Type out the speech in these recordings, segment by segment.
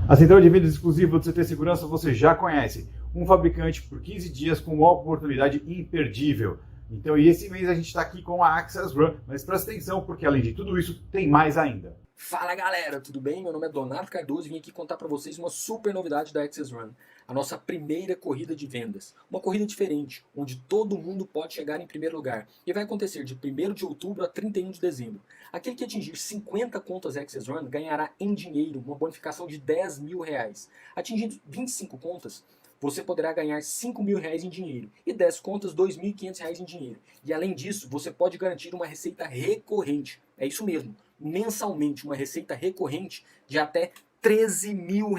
A central de vendas exclusiva do CT Segurança você já conhece. Um fabricante por 15 dias com uma oportunidade imperdível. Então, e esse mês a gente está aqui com a Access Run, mas presta atenção porque além de tudo isso, tem mais ainda. Fala galera, tudo bem? Meu nome é Donato Cardoso e vim aqui contar para vocês uma super novidade da Access Run. A nossa primeira corrida de vendas. Uma corrida diferente, onde todo mundo pode chegar em primeiro lugar. E vai acontecer de 1º de outubro a 31 de dezembro. Aquele que atingir 50 contas Access Run ganhará em dinheiro uma bonificação de R$10 mil. Atingindo 25 contas, você poderá ganhar R$5 mil em dinheiro e 10 contas R$2.500 em dinheiro. E além disso, você pode garantir uma receita recorrente. É isso mesmo, mensalmente uma receita recorrente de até R$13 mil.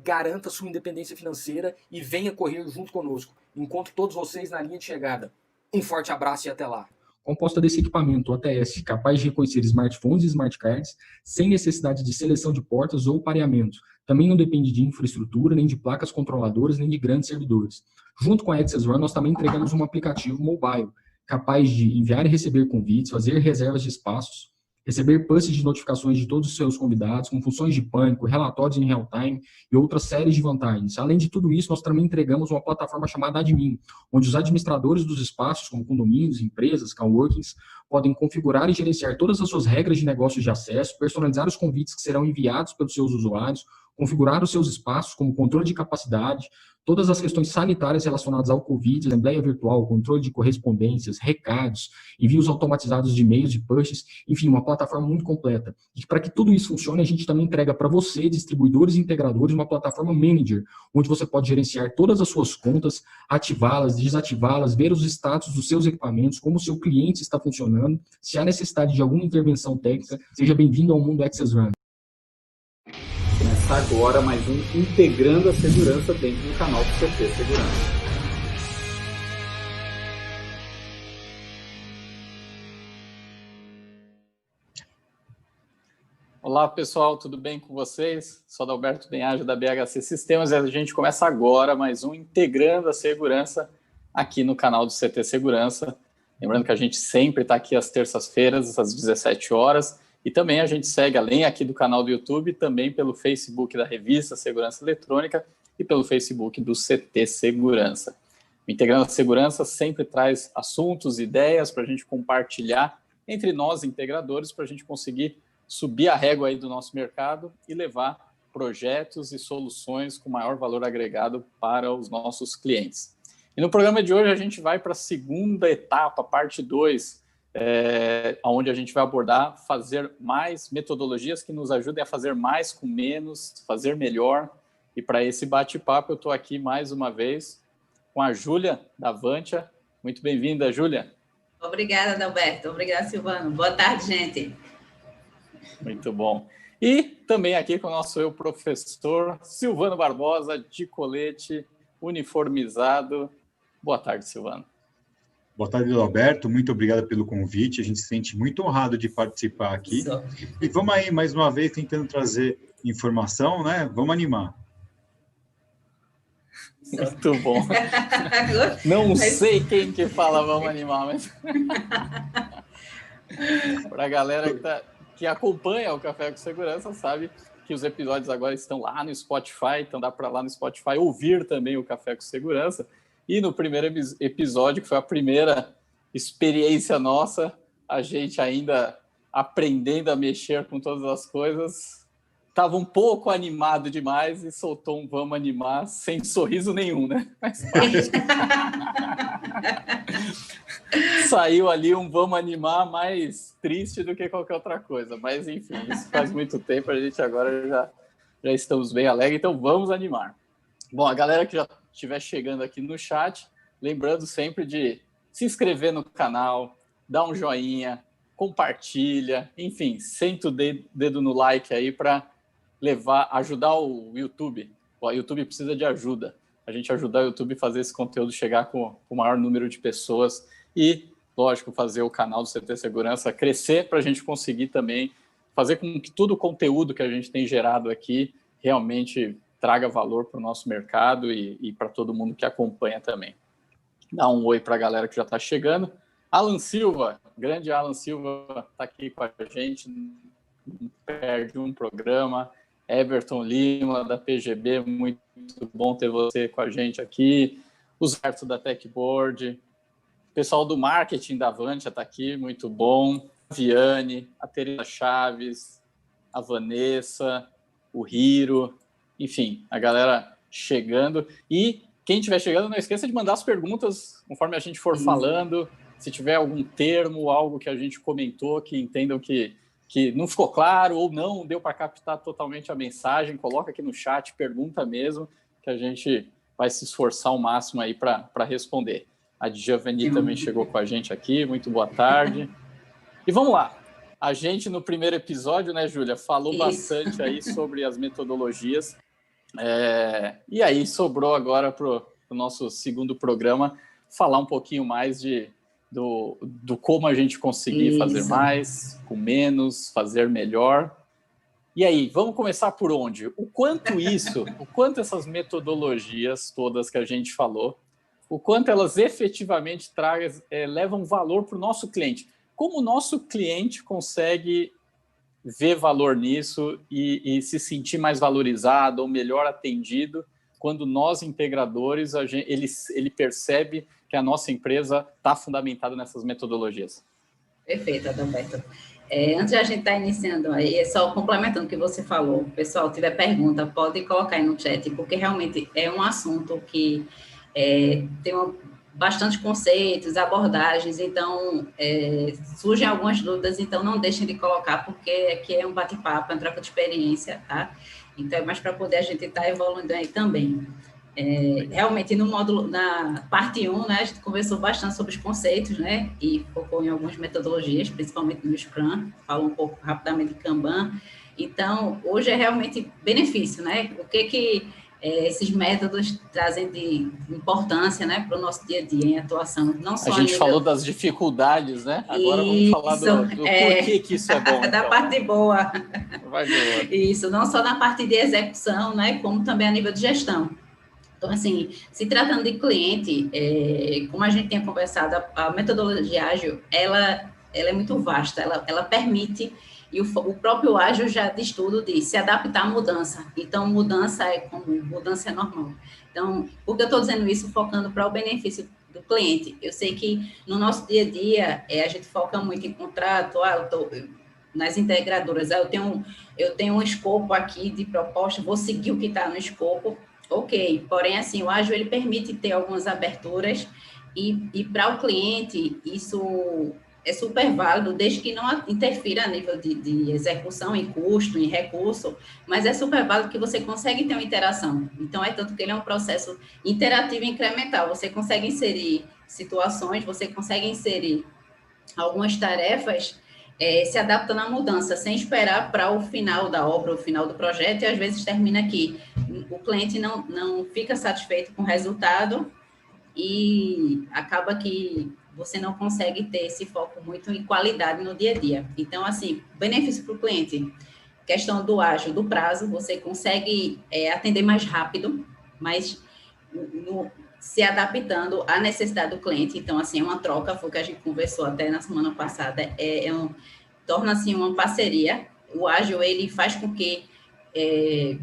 Garanta sua independência financeira e venha correr junto conosco. Encontro todos vocês na linha de chegada. Um forte abraço e até lá. Composta desse equipamento OTS capaz de reconhecer smartphones e smart cards sem necessidade de seleção de portas ou pareamento. Também não depende de infraestrutura, nem de placas controladoras, nem de grandes servidores. Junto com a Access Run, nós também entregamos um aplicativo mobile capaz de enviar e receber convites, fazer reservas de espaços, receber pushes de notificações de todos os seus convidados, com funções de pânico, relatórios em real time e outras séries de vantagens. Além de tudo isso, nós também entregamos uma plataforma chamada Admin, onde os administradores dos espaços, como condomínios, empresas, coworkings, podem configurar e gerenciar todas as suas regras de negócio de acesso, personalizar os convites que serão enviados pelos seus usuários, configurar os seus espaços como controle de capacidade, todas as questões sanitárias relacionadas ao Covid, assembleia virtual, controle de correspondências, recados, envios automatizados de e-mails, de pushes, enfim, uma plataforma muito completa. E para que tudo isso funcione, a gente também entrega para você, distribuidores e integradores, uma plataforma Manager, onde você pode gerenciar todas as suas contas, ativá-las, desativá-las, ver os status dos seus equipamentos, como o seu cliente está funcionando. Se há necessidade de alguma intervenção técnica, seja bem-vindo ao mundo Access Run. Começa agora mais um Integrando a Segurança dentro do canal do CT Segurança. Olá pessoal, tudo bem com vocês? Sou Adalberto Benhaja da BHC Sistemas e a gente começa agora mais um Integrando a Segurança aqui no canal do CT Segurança. Lembrando que a gente sempre está aqui às terças-feiras, às 17 horas. E também a gente segue, além aqui do canal do YouTube, também pelo Facebook da revista Segurança Eletrônica e pelo Facebook do CT Segurança. O Integrando a Segurança sempre traz assuntos, ideias para a gente compartilhar entre nós, integradores, para a gente conseguir subir a régua aí do nosso mercado e levar projetos e soluções com maior valor agregado para os nossos clientes. E no programa de hoje a gente vai para a segunda etapa, parte 2, onde a gente vai abordar fazer mais metodologias que nos ajudem a fazer mais com menos, fazer melhor. E para esse bate-papo eu estou aqui mais uma vez com a Júlia da Avantia. Muito bem-vinda, Júlia. Obrigada, Adalberto. Obrigada, Silvano. Boa tarde, gente. Muito bom. E também aqui com o nosso professor Silvano Barbosa, de colete, uniformizado. Boa tarde, Silvano. Boa tarde, Alberto. Muito obrigado pelo convite. A gente se sente muito honrado de participar aqui. E vamos aí, mais uma vez, tentando trazer informação, né? Vamos animar. Muito bom. Não sei quem que fala vamos animar, mas... Para a galera que acompanha o Café com Segurança, sabe que os episódios agora estão lá no Spotify, então dá para lá no Spotify ouvir também o Café com Segurança. E no primeiro episódio, que foi a primeira experiência nossa, a gente ainda aprendendo a mexer com todas as coisas, estava um pouco animado demais e soltou um vamos animar sem sorriso nenhum, né? Mas saiu ali um vamos animar mais triste do que qualquer outra coisa. Mas, enfim, isso faz muito tempo, a gente agora já estamos bem alegres, então vamos animar. Bom, a galera que já estiver chegando aqui no chat, lembrando sempre de se inscrever no canal, dar um joinha, compartilha, enfim, senta o dedo no like aí para ajudar o YouTube. O YouTube precisa de ajuda. A gente ajudar o YouTube a fazer esse conteúdo chegar com o maior número de pessoas e, lógico, fazer o canal do CT Segurança crescer para a gente conseguir também fazer com que todo o conteúdo que a gente tem gerado aqui realmente traga valor para o nosso mercado e para todo mundo que acompanha também. Dá um oi para a galera que já está chegando. Alan Silva, grande Alan Silva, está aqui com a gente, não perde um programa. Everton Lima, da PGB, muito bom ter você com a gente aqui. O Zerto da Techboard, o pessoal do marketing da Avantia está aqui, muito bom. A Viane, a Teresa Chaves, a Vanessa, o Hiro, enfim, a galera chegando. E quem estiver chegando, não esqueça de mandar as perguntas conforme a gente for falando. Se tiver algum termo, algo que a gente comentou, que entendam que não ficou claro ou não deu para captar totalmente a mensagem, coloca aqui no chat, pergunta mesmo, que a gente vai se esforçar ao máximo aí para responder. A Djavani também chegou com a gente aqui, muito boa tarde. E vamos lá. A gente, no primeiro episódio, né, Júlia, falou bastante aí sobre as metodologias. E aí sobrou agora para o nosso segundo programa falar um pouquinho mais do como a gente conseguir fazer mais, com menos, fazer melhor. E aí, vamos começar por onde? O quanto essas metodologias todas que a gente falou, o quanto elas efetivamente levam valor para o nosso cliente. Como o nosso cliente consegue ver valor nisso e se sentir mais valorizado ou melhor atendido quando nós, integradores, ele percebe que a nossa empresa está fundamentada nessas metodologias. Perfeito, Adalberto. Antes de a gente estar iniciando aí, só complementando o que você falou, pessoal, tiver pergunta, pode colocar aí no chat, porque realmente é um assunto que tem bastante conceitos, abordagens, então surgem algumas dúvidas, então não deixem de colocar, porque aqui é um bate-papo, é uma troca de experiência, tá? Então é mais para poder a gente estar evoluindo aí também. Realmente, no módulo, na parte 1, né, a gente conversou bastante sobre os conceitos, né, e focou em algumas metodologias, principalmente no Scrum, falou um pouco rapidamente de Kanban. Então, hoje é realmente benefício, né, o que esses métodos trazem de importância, né, para o nosso dia a dia em atuação. Não só a gente falou das dificuldades, né, agora vamos falar do porquê que isso é bom. Da parte boa. Vai de boa. Isso, não só na parte de execução, né, como também a nível de gestão. Então, assim, se tratando de cliente, como a gente tinha conversado, a metodologia ágil, ela é muito vasta, ela permite, e o próprio ágil já diz tudo, de se adaptar à mudança. Então, mudança é comum, mudança é normal. Então, por que eu estou dizendo isso? Focando para o benefício do cliente. Eu sei que no nosso dia a dia, a gente foca muito em contrato, nas integradoras, eu tenho um escopo aqui de proposta, vou seguir o que está no escopo. Ok, porém, assim, o ágil, ele permite ter algumas aberturas e para o cliente, isso é super válido, desde que não interfira a nível de execução, em custo, em recurso, mas é super válido que você consegue ter uma interação. Então, é tanto que ele é um processo interativo e incremental. Você consegue inserir situações, você consegue inserir algumas tarefas se adapta na mudança, sem esperar para o final da obra, o final do projeto, e às vezes termina aqui. O cliente não fica satisfeito com o resultado e acaba que você não consegue ter esse foco muito em qualidade no dia a dia. Então, assim, benefício para o cliente, questão do ágil, do prazo, você consegue atender mais rápido, mas se adaptando à necessidade do cliente. Então, assim, é uma troca, foi o que a gente conversou até na semana passada, torna-se uma parceria. O ágil, ele faz com que,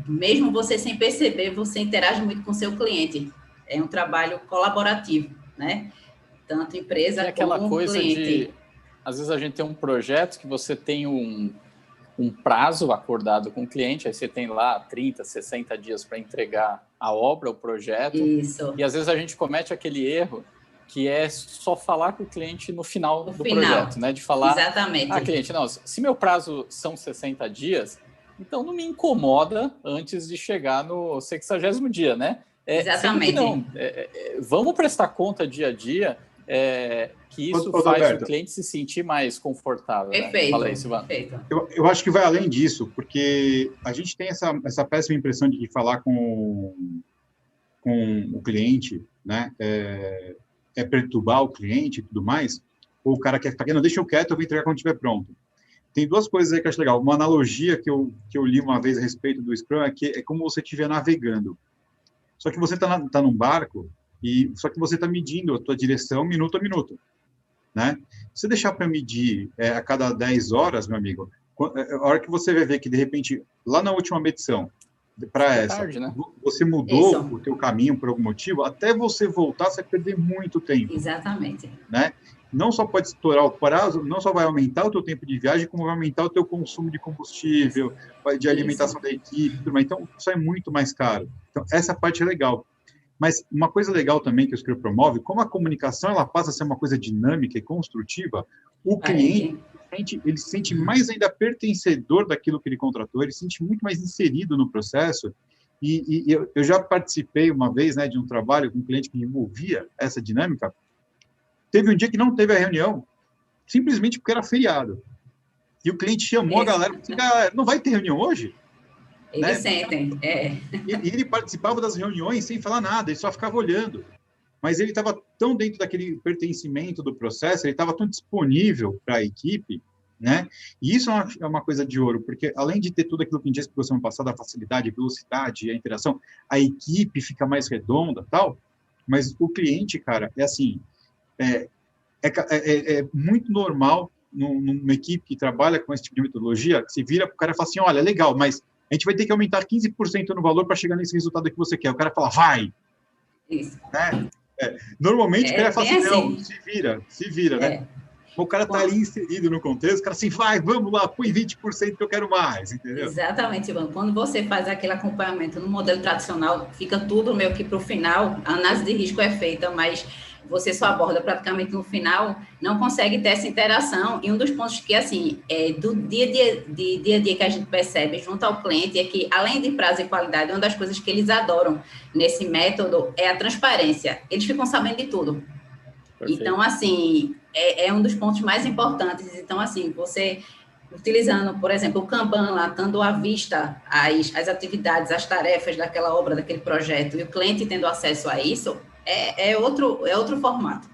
mesmo você sem perceber, você interage muito com o seu cliente. É um trabalho colaborativo, né? Tanto empresa como aquela coisa cliente. Às vezes a gente tem um projeto que você tem um prazo acordado com o cliente, aí você tem lá 30, 60 dias para entregar a obra, o projeto. Isso. E às vezes a gente comete aquele erro que é só falar com o cliente no final do projeto, né? De falar, exatamente. Cliente, não, se meu prazo são 60 dias, então não me incomoda antes de chegar no 60º dia, né? Exatamente. Não, vamos prestar conta dia a dia, que isso faz Alberto, o cliente se sentir mais confortável. Perfeito. Né? Fala aí, Silvano. Perfeito. Eu acho que vai além disso, porque a gente tem essa péssima impressão de que falar com o cliente, né, perturbar o cliente e tudo mais, ou o cara quer ficar, não, deixa eu quieto, eu vou entregar quando estiver pronto. Tem duas coisas aí que eu acho legal. Uma analogia que eu li uma vez a respeito do Scrum é que é como você estiver navegando. Só que você está num barco, só que você está medindo a tua direção minuto a minuto. né? Se você deixar para medir a cada 10 horas, meu amigo, a hora que você vai ver que, de repente, lá na última medição, para essa, tarde, né? você mudou Isso. o teu caminho por algum motivo, até você voltar, você vai perder muito tempo, Exatamente. né? Não só pode estourar o prazo, não só vai aumentar o teu tempo de viagem, como vai aumentar o teu consumo de combustível, de alimentação da equipe, tudo mais. Então, isso é muito mais caro. Então, essa parte é legal. Mas uma coisa legal também que o Scrum promove, como a comunicação ela passa a ser uma coisa dinâmica e construtiva, o cliente ele se sente mais ainda pertencedor daquilo que ele contratou, ele se sente muito mais inserido no processo. E eu já participei uma vez, né, de um trabalho com um cliente que envolvia essa dinâmica. Teve um dia que não teve a reunião, simplesmente porque era feriado. E o cliente chamou a galera e disse, galera, não vai ter reunião hoje? Eles Né? sentem, E ele participava das reuniões sem falar nada, ele só ficava olhando. Mas ele estava tão dentro daquele pertencimento do processo, ele estava tão disponível para a equipe, né? E isso é uma coisa de ouro, porque além de ter tudo aquilo que a gente já explicou semana passada, a facilidade, a velocidade, a interação, a equipe fica mais redonda, tal. Mas o cliente, cara, é assim, é muito normal numa equipe que trabalha com esse tipo de metodologia, que se vira para o cara e fala assim, olha, legal, mas a gente vai ter que aumentar 15% no valor para chegar nesse resultado que você quer. O cara fala, vai! isso. Né? Normalmente o cara fala assim, não, assim. se vira, né? O cara está ali inserido no contexto, o cara assim, vai, vamos lá, põe 20% que eu quero mais, entendeu? Exatamente, Ivan. Quando você faz aquele acompanhamento no modelo tradicional, fica tudo meio que para o final, a análise de risco é feita, mas você só aborda praticamente no final, não consegue ter essa interação. E um dos pontos que, assim, do dia a dia que a gente percebe junto ao cliente é que, além de prazo e qualidade, uma das coisas que eles adoram nesse método é a transparência. Eles ficam sabendo de tudo. Perfeito. Então, assim, é um dos pontos mais importantes. Então, assim, você utilizando, por exemplo, o Kanban lá, estando à vista as atividades, as tarefas daquela obra, daquele projeto, e o cliente tendo acesso a isso, é outro formato.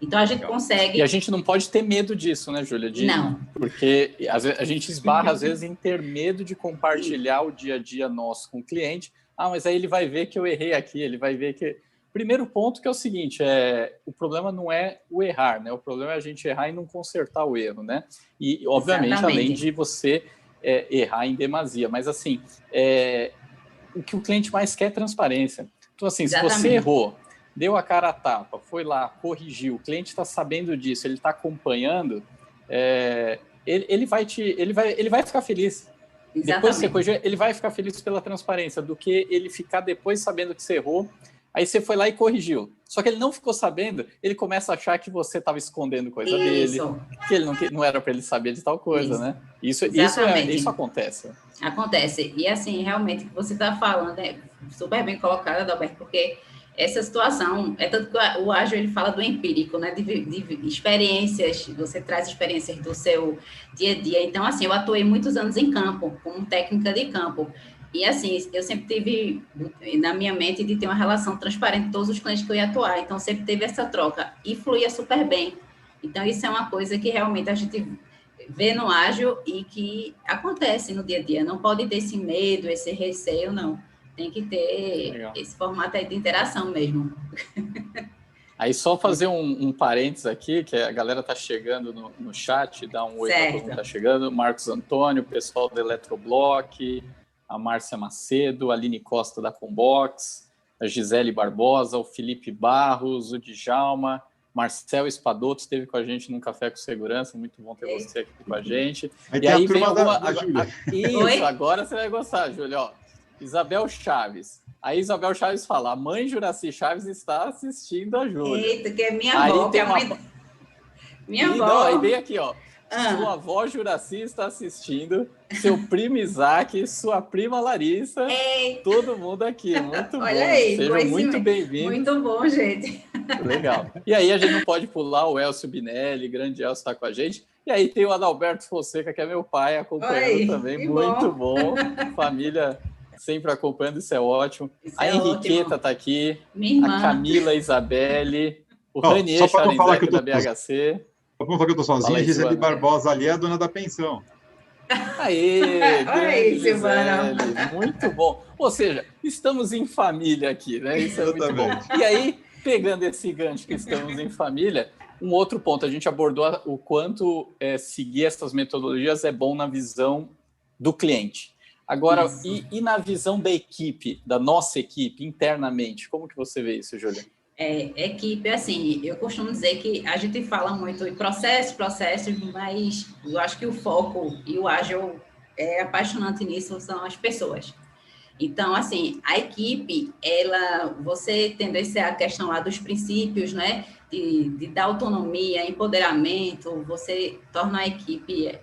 Então, a gente consegue... E a gente não pode ter medo disso, né, Júlia? Não. Porque a gente esbarra, às vezes, em ter medo de compartilhar o dia a dia nosso com o cliente. Ah, mas aí ele vai ver que eu errei aqui, ele vai ver que... Primeiro ponto que é o seguinte, o problema não é o errar, né? O problema é a gente errar e não consertar o erro, né? E, obviamente, exatamente, além de você errar em demasia. Mas, assim, o que o cliente mais quer é transparência. Então, assim, exatamente, se você errou, deu a cara a tapa, foi lá, corrigiu, o cliente está sabendo disso, ele está acompanhando, ele vai ficar feliz. Exatamente. Depois que você corrigiu, ele vai ficar feliz pela transparência, do que ele ficar depois sabendo que você errou. Aí você foi lá e corrigiu. Só que ele não ficou sabendo, ele começa a achar que você estava escondendo coisa dele, que ele não era para ele saber de tal coisa, né? Isso acontece. Acontece. E assim, realmente, o que você está falando é super bem colocado, Adalberto, porque essa situação, tanto que o ágil ele fala do empírico, né? De experiências, você traz experiências do seu dia a dia. Então, assim, eu atuei muitos anos em campo, como técnica de campo. E, assim, eu sempre tive na minha mente de ter uma relação transparente com todos os clientes que eu ia atuar. Então, sempre teve essa troca e fluía super bem. Então, isso é uma coisa que realmente a gente vê no ágil e que acontece no dia a dia. Não pode ter esse medo, esse receio, não. Tem que ter esse formato aí de interação mesmo. Aí, só fazer um parênteses aqui, que a galera está chegando no chat, dá um oi para todo mundo que está chegando. Marcos Antônio, o pessoal do Eletroblock, a Márcia Macedo, a Aline Costa da Combox, a Gisele Barbosa, o Felipe Barros, o Djalma, Marcel Espadoto esteve com a gente num Café com Segurança, muito bom ter você aqui com a gente. E aí vem Isso, agora você vai gostar, Júlia. Ó, Isabel Chaves. A Isabel Chaves fala, a mãe Juraci Chaves está assistindo a Júlia. Eita, que é minha avó, que é a mãe... Minha avó. Não, aí vem aqui, ó. Sua avó Juraci está assistindo, seu primo Isaac, sua prima Larissa, todo mundo aqui, muito bom. Olha aí, sejam muito bem-vindos. Muito bom, gente. Legal. E aí a gente não pode pular o Elcio Binelli, grande Elcio está com a gente. E aí tem o Adalberto Fonseca, que é meu pai, acompanhando também, muito bom. Família sempre acompanhando, isso é ótimo. A Henriqueta está aqui, a Camila Isabelle, o Ranier Charenzec da BHC. Só para falar que eu estou sozinho, a Gisele Barbosa ali é a dona da pensão. Aí, Silvana. Muito bom. Ou seja, estamos em família aqui, né? Isso é muito bom. E aí, pegando esse gancho que estamos em família, Um outro ponto, a gente abordou o quanto seguir essas metodologias é bom na visão do cliente. Agora, e na visão da equipe, da nossa equipe, internamente, como que você vê isso, Júlia? Equipe, assim, eu costumo dizer que a gente fala muito em processos, mas eu acho que o foco e o ágil apaixonante nisso são as pessoas. Então, assim, a equipe, você tendencia a questão lá dos princípios, né, de dar autonomia, empoderamento, você torna a equipe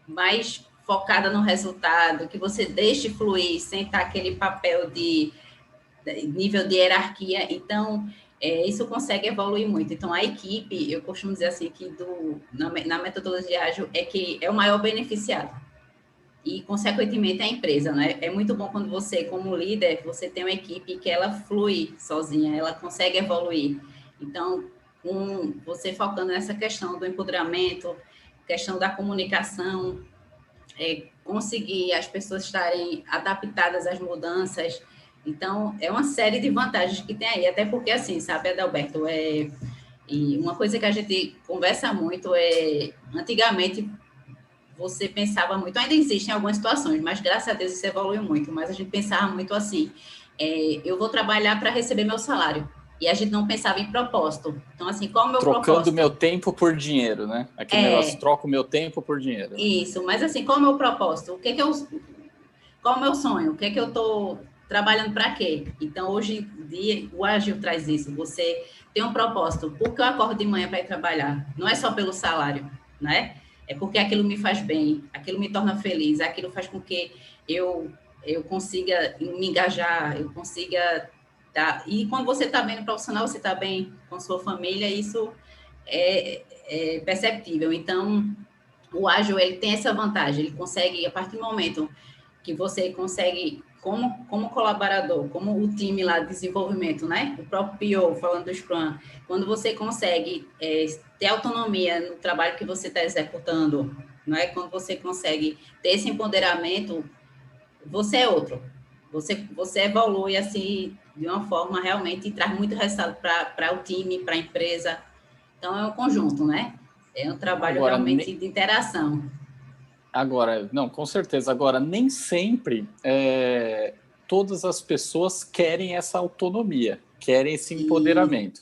mais focada no resultado, que você deixe fluir, sem estar aquele papel de nível de hierarquia. Então, isso consegue evoluir muito. Então, a equipe, eu costumo dizer assim, que na metodologia ágil que é o maior beneficiado. E, consequentemente, a empresa, né? É muito bom quando você, como líder, você tem uma equipe que ela flui sozinha, ela consegue evoluir. Então, você focando nessa questão do empoderamento, questão da comunicação, conseguir as pessoas estarem adaptadas às mudanças. Então, é uma série de vantagens que tem aí, até porque, assim, sabe, Adalberto, e uma coisa que a gente conversa muito antigamente, você pensava muito, ainda existem algumas situações, mas graças a Deus isso evoluiu muito, mas a gente pensava muito assim, eu vou trabalhar para receber meu salário, e a gente não pensava em propósito. Então, assim, qual é o meu propósito? Trocando meu tempo por dinheiro, né? Aquele negócio, troco meu tempo por dinheiro. Isso, mas assim, qual é o meu propósito? Qual é o meu sonho? O que é que eu estou trabalhando para quê? Então, hoje em dia, o Ágil traz isso, você tem um propósito. Por que eu acordo de manhã para ir trabalhar? Não é só pelo salário, né? É porque aquilo me faz bem, aquilo me torna feliz, aquilo faz com que eu consiga me engajar, eu consiga... E quando você está bem no profissional, você está bem com sua família, isso é perceptível. Então, o ágil, ele tem essa vantagem, ele consegue, a partir do momento que você consegue, como colaborador, como o time lá de desenvolvimento, né? O próprio PO, falando do Scrum, quando você consegue ter autonomia no trabalho que você está executando, né? Quando você consegue ter esse empoderamento, você é outro. Você evolui, assim, de uma forma realmente e traz muito resultado para o time, para a empresa. Então, é um conjunto, né? É um trabalho realmente de interação. Agora, não, com certeza. Agora, nem sempre todas as pessoas querem essa autonomia, querem esse empoderamento.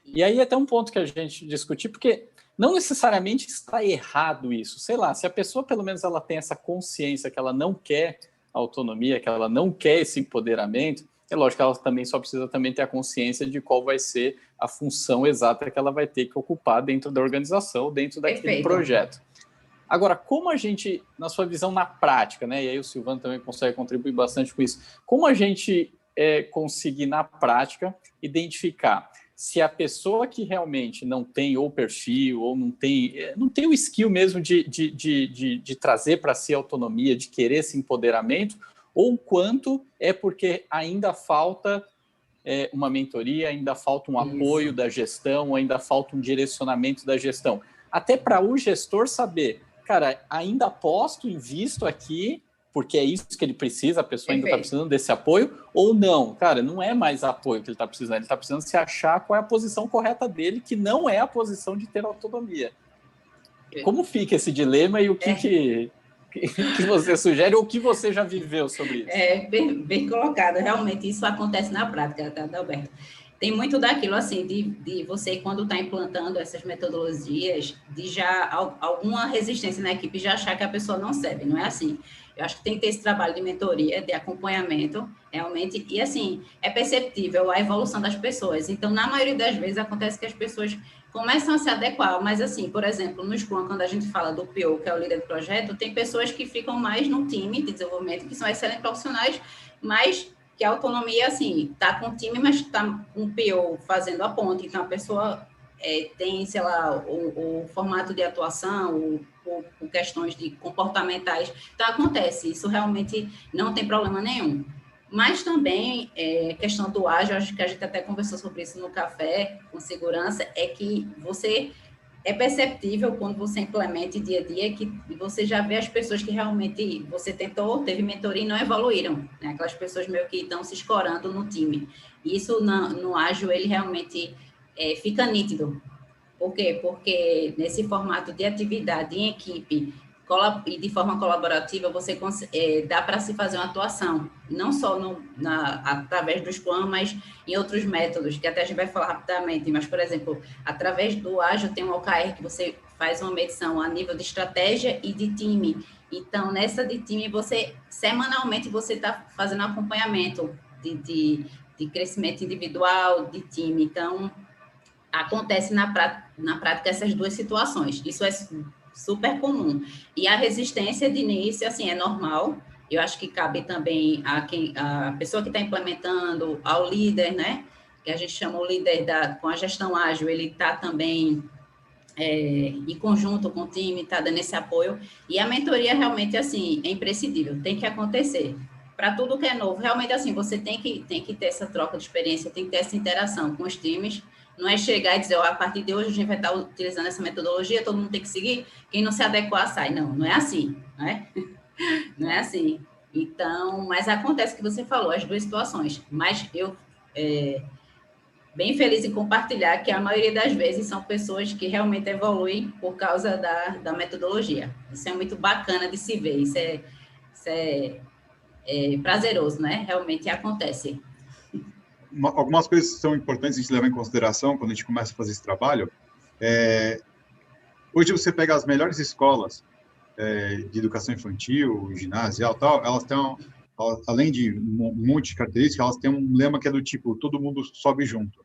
E aí, até um ponto que a gente discutir, porque não necessariamente está errado isso. Sei lá, se a pessoa, pelo menos, ela tem essa consciência que ela não quer autonomia, que ela não quer esse empoderamento, é lógico que ela também só precisa também ter a consciência de qual vai ser a função exata que ela vai ter que ocupar dentro da organização, dentro daquele projeto. Agora, como a gente, na sua visão na prática, né, e aí o Silvano também consegue contribuir bastante com isso, como a gente conseguir na prática identificar se a pessoa que realmente não tem ou perfil, ou não tem o skill mesmo de trazer para si autonomia, de querer esse empoderamento, ou quanto é porque ainda falta uma mentoria, ainda falta um apoio da gestão, ainda falta um direcionamento da gestão. Até para o gestor saber, cara, ainda aposto, invisto aqui, porque é isso que ele precisa, a pessoa ainda está precisando desse apoio, ou não, cara, não é mais apoio que ele está precisando, ele está precisando se achar qual é a posição correta dele, que não é a posição de ter autonomia. Como fica esse dilema e o que você sugere ou o que você já viveu sobre isso? Bem colocado, realmente isso acontece na prática, tá, Adalberto? Tem muito daquilo, assim, de você, quando está implantando essas metodologias, de já alguma resistência na equipe, já achar que a pessoa não serve, não é assim. Eu acho que tem que ter esse trabalho de mentoria, de acompanhamento, realmente, e, assim, é perceptível a evolução das pessoas. Então, na maioria das vezes, acontece que as pessoas começam a se adequar, mas, assim, por exemplo, no Scrum, quando a gente fala do PO, que é o líder do projeto, tem pessoas que ficam mais no time de desenvolvimento, que são excelentes profissionais, mas que a autonomia, assim, está com o time, mas está com o PO fazendo a ponte, então a pessoa tem, sei lá, o formato de atuação, ou questões de comportamentais, então acontece, isso realmente não tem problema nenhum. Mas também, questão do ágil, acho que a gente até conversou sobre isso no café, com segurança, é que é perceptível quando você implementa dia a dia que você já vê as pessoas que realmente você teve mentoria e não evoluíram, né? Aquelas pessoas meio que estão se escorando no time. Isso no ágil, ele realmente fica nítido. Por quê? Porque nesse formato de atividade em equipe e de forma colaborativa, dá para se fazer uma atuação, não só através do Scrum, mas em outros métodos, que até a gente vai falar rapidamente, mas, por exemplo, através do Ágil tem um OKR que você faz uma medição a nível de estratégia e de time. Então, nessa de time, semanalmente, você está fazendo acompanhamento de crescimento individual, de time. Então, acontece na prática essas duas situações. Isso é super comum. E a resistência de início, assim, é normal. Eu acho que cabe também a pessoa que está implementando, ao líder, né? Que a gente chama o líder com a gestão ágil, ele está também em conjunto com o time, está dando esse apoio. E a mentoria realmente, assim, é imprescindível, tem que acontecer. Para tudo que é novo, realmente, assim, você tem que ter essa troca de experiência, tem que ter essa interação com os times. Não é chegar e dizer, a partir de hoje a gente vai estar utilizando essa metodologia, todo mundo tem que seguir, quem não se adequar sai. Não é assim, né? Não é assim. Então, mas acontece o que você falou, as duas situações. Mas eu, bem feliz em compartilhar que a maioria das vezes são pessoas que realmente evoluem por causa da metodologia. Isso é muito bacana de se ver, isso é prazeroso, né? Realmente acontece. Algumas coisas que são importantes a gente levar em consideração quando a gente começa a fazer esse trabalho. Hoje você pega as melhores escolas de educação infantil, ginasial, tal, elas têm, além de um monte de características, elas têm um lema que é do tipo, todo mundo sobe junto.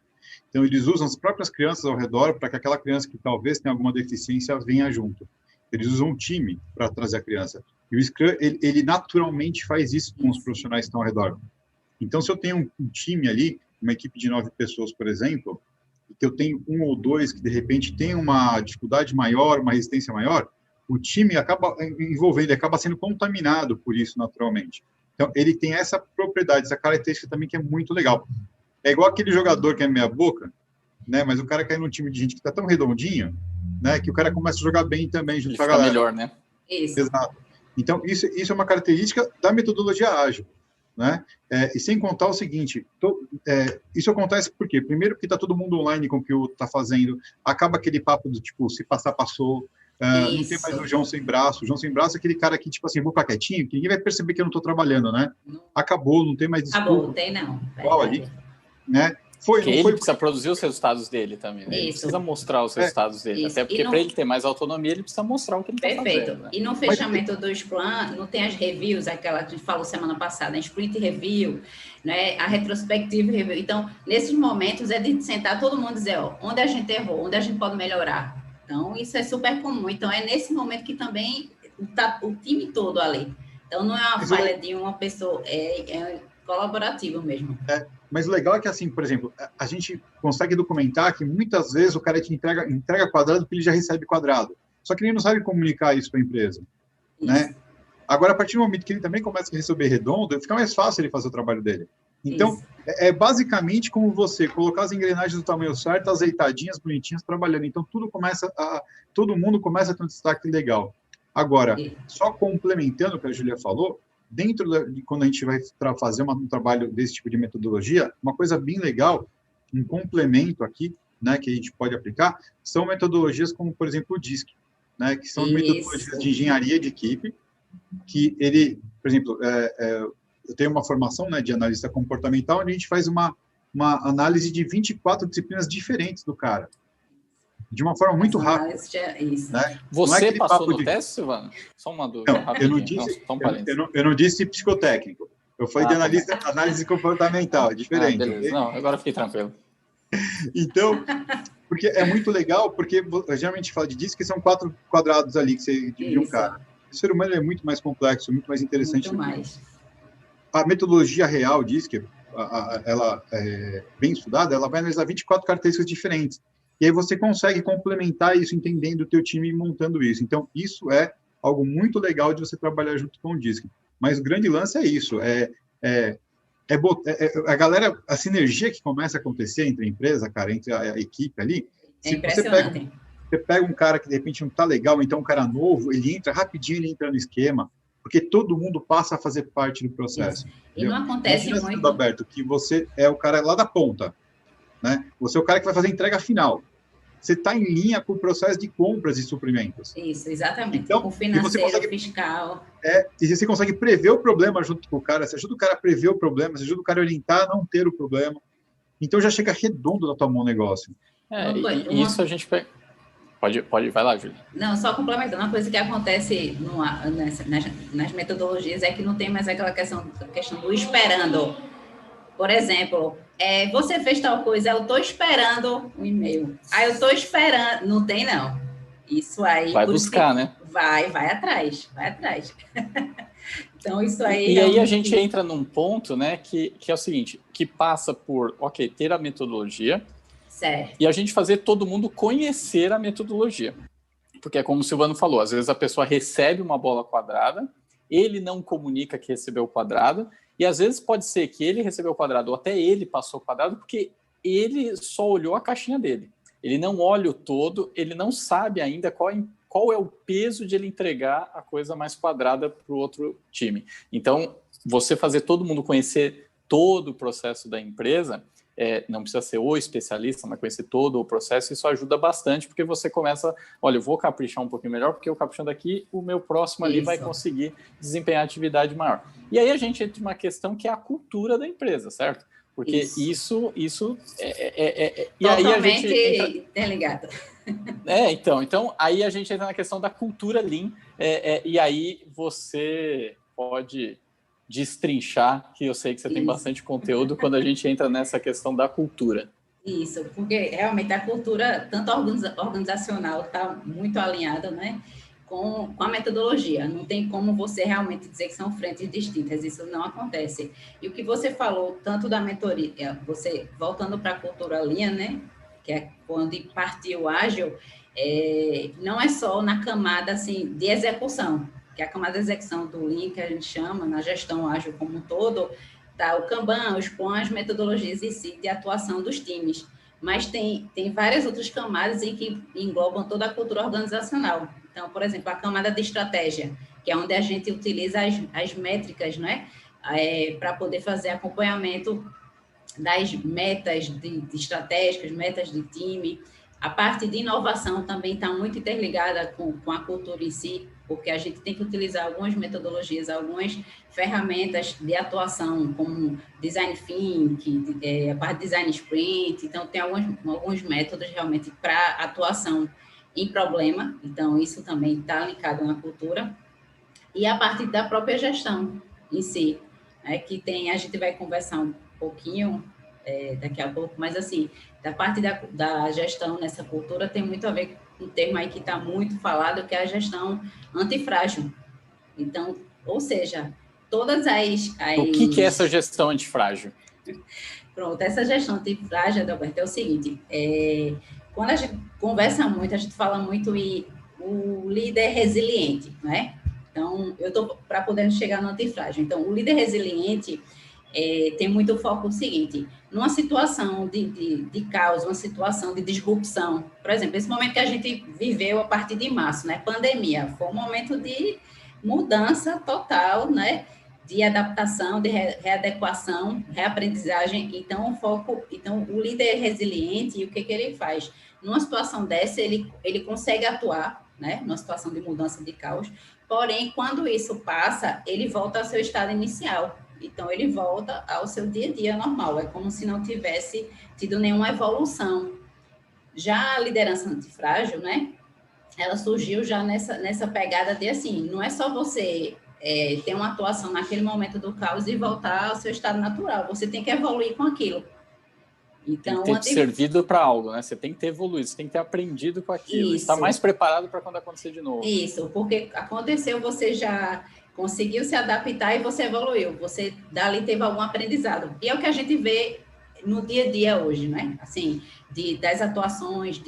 Então, eles usam as próprias crianças ao redor para que aquela criança que talvez tenha alguma deficiência venha junto. Eles usam um time para trazer a criança. E o Scrum, ele naturalmente faz isso com os profissionais que estão ao redor. Então, se eu tenho um time ali, uma equipe de 9 pessoas, por exemplo, e que eu tenho 1 ou 2 que, de repente, tem uma dificuldade maior, uma resistência maior, o time acaba envolvendo, acaba sendo contaminado por isso, naturalmente. Então, ele tem essa propriedade, essa característica também que é muito legal. É igual aquele jogador que é meia boca, né? Mas o cara cai num time de gente que está tão redondinho, né? Que o cara começa a jogar bem também junto com a galera. Melhor, né? Isso. Exato. Então, isso é uma característica da metodologia ágil, né? E sem contar o seguinte, isso acontece por quê? Primeiro porque está todo mundo online com o que o está fazendo, acaba aquele papo do tipo, se passar, passou, não tem mais o João sem braço. O João sem braço é aquele cara que, tipo assim, vou ficar quietinho, que ninguém vai perceber que eu não estou trabalhando, né? Acabou, não tem mais desculpa. Acabou, não tem não. Igual ali, né? Porque ele precisa produzir os resultados dele também, né? Ele precisa mostrar os resultados dele. Isso. Até porque para ele ter mais autonomia, ele precisa mostrar o que ele está fazendo. Perfeito. Né? E no fechamento do Scrum, não tem as reviews, aquela que a gente falou semana passada, a sprint review, né? A retrospective review. Então, nesses momentos, é de sentar todo mundo e dizer, onde a gente errou, onde a gente pode melhorar. Então, isso é super comum. Então, é nesse momento que também está o time todo ali. Então, não é uma falha de uma pessoa, é colaborativo mesmo. Mas o legal é que, assim, por exemplo, a gente consegue documentar que muitas vezes o cara te entrega quadrado porque ele já recebe quadrado. Só que ele não sabe comunicar isso para a empresa, né? Agora, a partir do momento que ele também começa a receber redondo, fica mais fácil ele fazer o trabalho dele. Então, é basicamente como você colocar as engrenagens do tamanho certo, azeitadinhas, bonitinhas, trabalhando. Então, todo mundo começa a ter um destaque legal. Agora, só complementando o que a Júlia falou, dentro de quando a gente vai fazer um trabalho desse tipo de metodologia, uma coisa bem legal, um complemento aqui, né, que a gente pode aplicar, são metodologias como, por exemplo, o DISC, né, que são metodologias de engenharia de equipe, que ele, por exemplo, eu tenho uma formação, né, de analista comportamental, onde a gente faz uma análise de 24 disciplinas diferentes do cara, de uma forma muito rápida. Né? Você passou no teste, Silvano? Só uma dúvida. Não, eu não disse psicotécnico. Eu falei de análise comportamental, diferente. Beleza. Não, agora fiquei tranquilo. Então, porque é muito legal, porque geralmente fala de DISC, que são 4 quadrados ali que você divide um cara. O ser humano é muito mais complexo, muito mais interessante. Muito mais. A metodologia real DISC, ela é bem estudada, ela vai analisar 24 características diferentes. E aí você consegue complementar isso, entendendo o teu time e montando isso. Então, isso é algo muito legal de você trabalhar junto com o DISC. Mas o grande lance é isso, a galera, a sinergia que começa a acontecer entre a empresa, cara, entre a equipe ali. É impressionante. Você pega um cara que de repente não está legal, então um cara novo, ele entra rapidinho, ele entra no esquema, porque todo mundo passa a fazer parte do processo. E não acontece muito. Muito aberto, que você é o cara lá da ponta. né? Você é o cara que vai fazer a entrega final. Você está em linha com o processo de compras e suprimentos. Isso, exatamente. Então, Com e você financeiro, consegue, fiscal. e você consegue prever o problema junto com o cara, você ajuda o cara a prever o problema, você ajuda o cara a orientar a não ter o problema. Então já chega redondo na tua mão o negócio. Isso a gente pode, vai lá, Júlia. Não, só complementando, uma coisa que acontece nas metodologias é que não tem mais aquela questão do esperando. Por exemplo, você fez tal coisa, eu estou esperando um e-mail. Eu estou esperando. Não tem, não. Isso aí... Vai buscar, né? Vai atrás. Então, isso aí... E aí a gente entra num ponto, né, que é o seguinte, que passa por, ter a metodologia, certo, e a gente fazer todo mundo conhecer a metodologia. Porque é como o Silvano falou, às vezes a pessoa recebe uma bola quadrada, ele não comunica que recebeu o quadrado, e às vezes pode ser que ele recebeu o quadrado, ou até ele passou o quadrado, porque ele só olhou a caixinha dele. Ele não olha o todo, ele não sabe ainda qual é o peso de ele entregar a coisa mais quadrada para o outro time. Então, você fazer todo mundo conhecer todo o processo da empresa, não precisa ser o especialista, mas conhecer todo o processo, isso ajuda bastante, porque você começa, olha, eu vou caprichar um pouquinho melhor, porque eu caprichando aqui, o meu próximo ali vai conseguir desempenhar atividade maior. E aí a gente entra em uma questão que é a cultura da empresa, certo? Porque isso e aí a gente entra... interligado. Então, aí a gente entra na questão da cultura Lean, e aí você pode destrinchar, que eu sei que você tem bastante conteúdo quando a gente entra nessa questão da cultura. Isso, porque realmente a cultura, tanto organizacional, está muito alinhada, né, com a metodologia. Não tem como você realmente dizer que são frentes distintas, isso não acontece. E o que você falou, tanto da mentoria, você voltando para a cultura Lean, né, que é quando partiu o ágil, não é só na camada assim, de execução, que é a camada de execução do Lean, que a gente chama, na gestão ágil como um todo, tá o Kanban, os Scrum, as metodologias em si de atuação dos times. Mas tem várias outras camadas em que englobam toda a cultura organizacional. Então, por exemplo, a camada de estratégia, que é onde a gente utiliza as métricas, né, para poder fazer acompanhamento das metas de estratégicas, metas de time. A parte de inovação também está muito interligada com a cultura em si, porque a gente tem que utilizar algumas metodologias, algumas ferramentas de atuação, como Design Thinking, a parte de Design Sprint. Então, tem alguns métodos realmente para atuação em problema. Então, isso também está linkado na cultura. E a parte da própria gestão em si, que a gente vai conversar um pouquinho daqui a pouco, mas assim, da parte da gestão nessa cultura tem muito a ver com um termo aí que está muito falado, que é a gestão antifrágil. Então, ou seja, todas as... O que é essa gestão antifrágil? Pronto, essa gestão antifrágil, Adalberto, é o seguinte, quando a gente conversa muito, a gente fala muito em o líder resiliente, né? Então, eu estou para poder chegar no antifrágil. Então, o líder resiliente tem muito foco no seguinte, numa situação de caos, uma situação de disrupção. Por exemplo, esse momento que a gente viveu a partir de março, né? Pandemia, foi um momento de mudança total, né? De adaptação, de readequação, reaprendizagem. Então, o líder resiliente, o que ele faz? Numa situação dessa, ele consegue atuar, né? Numa situação de mudança de caos, porém, quando isso passa, ele volta ao seu estado inicial. Então, ele volta ao seu dia a dia normal. É como se não tivesse tido nenhuma evolução. Já a liderança antifrágil, né? Ela surgiu já nessa pegada de, assim, não é só você ter uma atuação naquele momento do caos e voltar ao seu estado natural. Você tem que evoluir com aquilo. Então, tem que ter servido para algo, né? Você tem que ter evoluído, você tem que ter aprendido com aquilo. Estar mais preparado para quando acontecer de novo. Isso, porque aconteceu, você já conseguiu se adaptar e você evoluiu. Você dali teve algum aprendizado. E é o que a gente vê no dia a dia hoje, né? Assim, das atuações,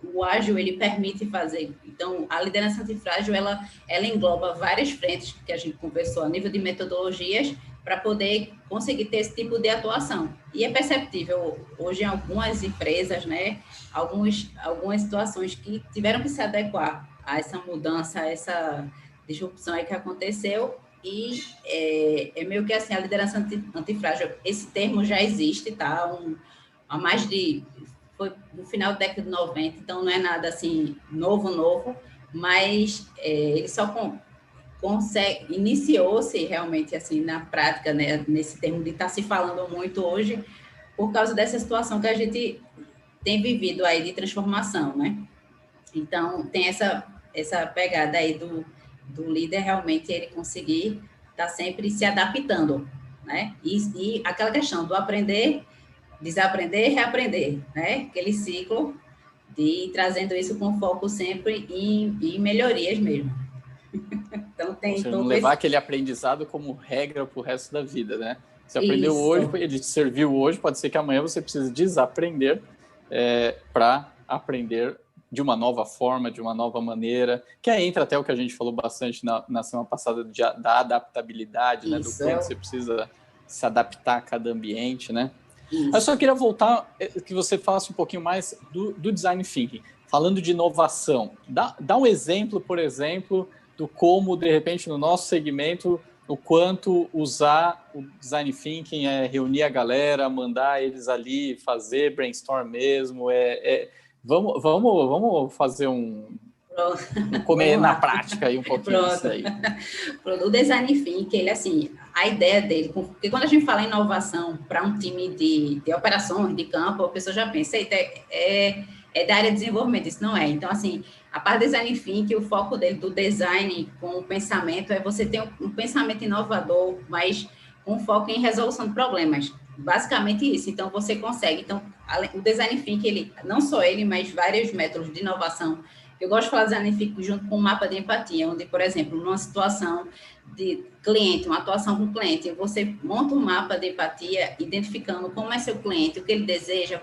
o ágil, ele permite fazer. Então, a liderança antifrágil, ela engloba várias frentes que a gente conversou a nível de metodologias para poder conseguir ter esse tipo de atuação. E é perceptível hoje em algumas empresas, né? Algumas situações que tiveram que se adequar a essa mudança, a essa disrupção aí que aconteceu, e é meio que assim, a liderança antifrágil, esse termo já existe, tá? há mais de... Foi no final da década de 90, então não é nada assim novo, mas ele só consegue... Iniciou-se realmente assim na prática, né, nesse termo de estar se falando muito hoje, por causa dessa situação que a gente tem vivido aí de transformação, né? Então, tem essa pegada aí do líder realmente ele conseguir estar sempre se adaptando, né? E aquela questão do aprender, desaprender, reaprender, né? Aquele ciclo de trazendo isso com foco sempre em melhorias mesmo. Então, tem Você todo não levar aquele aprendizado como regra para o resto da vida, né? Você aprendeu Isso. hoje, ele te serviu hoje, pode ser que amanhã você precise desaprender para aprender de uma nova forma, de uma nova maneira, que aí entra até o que a gente falou bastante na semana passada da adaptabilidade, né? Do quanto você precisa se adaptar a cada ambiente, né? Isso. Eu só queria voltar, que você falasse um pouquinho mais do Design Thinking. Falando de inovação, dá um exemplo, por exemplo, do como, de repente, no nosso segmento, o quanto usar o Design Thinking reunir a galera, mandar eles ali fazer brainstorm mesmo, vamos fazer comer na prática aí um pouquinho disso aí. O Design Thinking, ele assim, a ideia dele, porque quando a gente fala em inovação para um time de operações, de campo, a pessoa já pensa, é da área de desenvolvimento, isso não é. Então, assim, a parte do Design Thinking, o foco dele, do design com o pensamento, é você ter um pensamento inovador, mas com foco em resolução de problemas. Basicamente isso. Então, você consegue. Então, o Design Thinking, ele, não só ele, mas vários métodos de inovação. Eu gosto de falar Design Thinking junto com um mapa de empatia, onde, por exemplo, numa situação de cliente, uma atuação com o cliente, você monta um mapa de empatia, identificando como é seu cliente, o que ele deseja,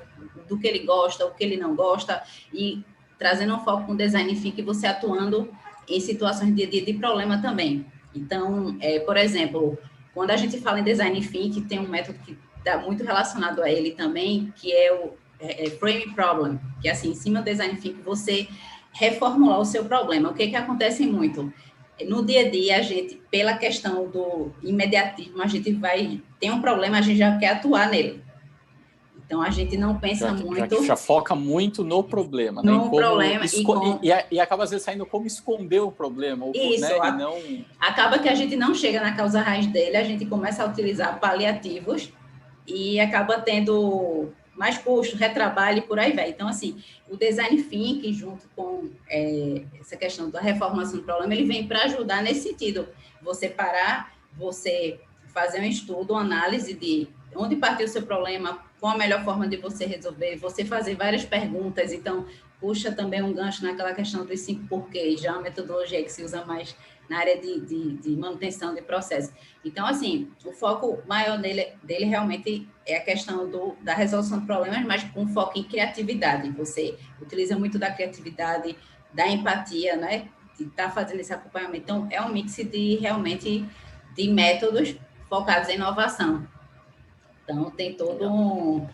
do que ele gosta, o que ele não gosta, e trazendo um foco com Design Thinking, você atuando em situações de problema também. Então, por exemplo, quando a gente fala em Design Thinking, tem um método que está muito relacionado a ele também, que é o Frame Problem, que é assim, em cima do Design Thinking, você reformular o seu problema. O que acontece muito? No dia a dia, a gente, pela questão do imediatismo, a gente tem um problema, a gente já quer atuar nele. Então, a gente não pensa muito... Já foca muito no problema, né? No problema. E acaba, às vezes, saindo como esconder o problema. Isso. Né? E não... Acaba que a gente não chega na causa raiz dele, a gente começa a utilizar paliativos e acaba tendo mais custo, retrabalho e por aí vai. Então, assim, o Design Thinking, junto com essa questão da reformulação do problema, ele vem para ajudar nesse sentido. Você parar, você fazer um estudo, uma análise de onde partiu o seu problema, qual a melhor forma de você resolver, você fazer várias perguntas. Então, puxa também um gancho naquela questão dos 5 porquês, já é uma metodologia que se usa mais na área de manutenção de processo. Então, assim, o foco maior dele realmente é a questão da resolução de problemas, mas com foco em criatividade. Você utiliza muito da criatividade, da empatia, né? De estar fazendo esse acompanhamento. Então, é um mix realmente de métodos focados em inovação. Então, tem todo um...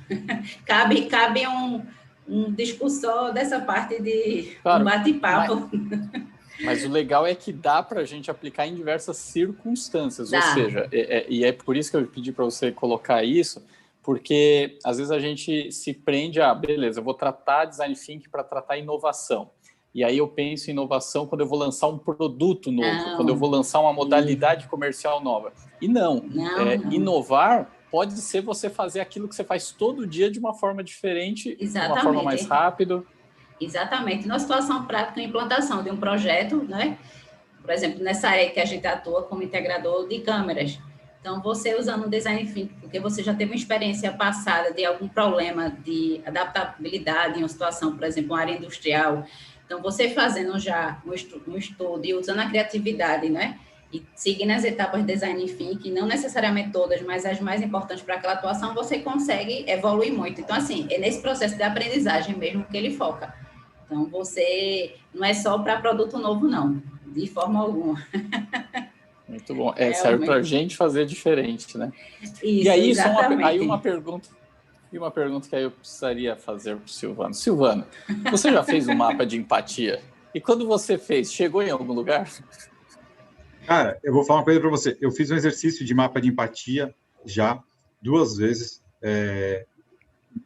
cabe um discussão dessa parte de um bate-papo. Mas o legal é que dá para a gente aplicar em diversas circunstâncias. Ou seja, e é por isso que eu pedi para você colocar isso, porque às vezes a gente se prende a, beleza, eu vou tratar Design Thinking para tratar inovação. E aí eu penso em inovação quando eu vou lançar um produto novo, quando eu vou lançar uma modalidade comercial nova. E não. Inovar pode ser você fazer aquilo que você faz todo dia de uma forma diferente, de uma forma mais rápida. Exatamente. Na situação prática, a implantação de um projeto, né? Por exemplo, nessa área que a gente atua como integrador de câmeras. Então, você usando o Design Thinking, porque você já teve uma experiência passada de algum problema de adaptabilidade em uma situação, por exemplo, uma área industrial. Então, você fazendo já um estudo e usando a criatividade, né? E seguindo as etapas de Design Thinking, não necessariamente todas, mas as mais importantes para aquela atuação, você consegue evoluir muito. Então, assim, é nesse processo de aprendizagem mesmo que ele foca. Então, você não é só para produto novo, não, de forma alguma. Muito bom. Serve para a gente fazer diferente, né? Isso, e aí, exatamente. uma pergunta que aí eu precisaria fazer para o Silvano. Silvano, você já fez um mapa de empatia? E quando você fez, chegou em algum lugar? Cara, eu vou falar uma coisa para você. Eu fiz um exercício de mapa de empatia já 2 vezes.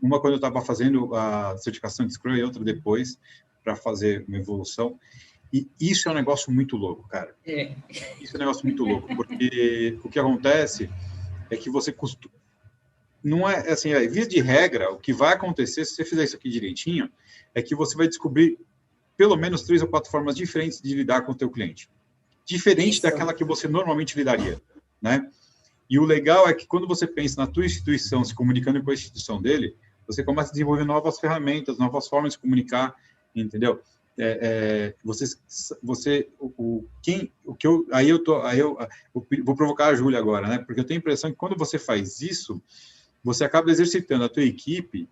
uma quando eu estava fazendo a certificação de Scrum e outra depois, para fazer uma evolução. E isso é um negócio muito louco, cara. Isso é um negócio muito louco, porque o que acontece é que você costuma... Não é assim, via de regra, o que vai acontecer, se você fizer isso aqui direitinho, é que você vai descobrir pelo menos 3 ou 4 formas diferentes de lidar com o teu cliente. Diferente daquela que você normalmente lidaria, né? E o legal é que quando você pensa na tua instituição, se comunicando com a instituição dele, você começa a desenvolver novas ferramentas, novas formas de comunicar, entendeu? Eu vou provocar a Júlia agora, né? Porque eu tenho a impressão que quando você faz isso, você acaba exercitando a tua equipe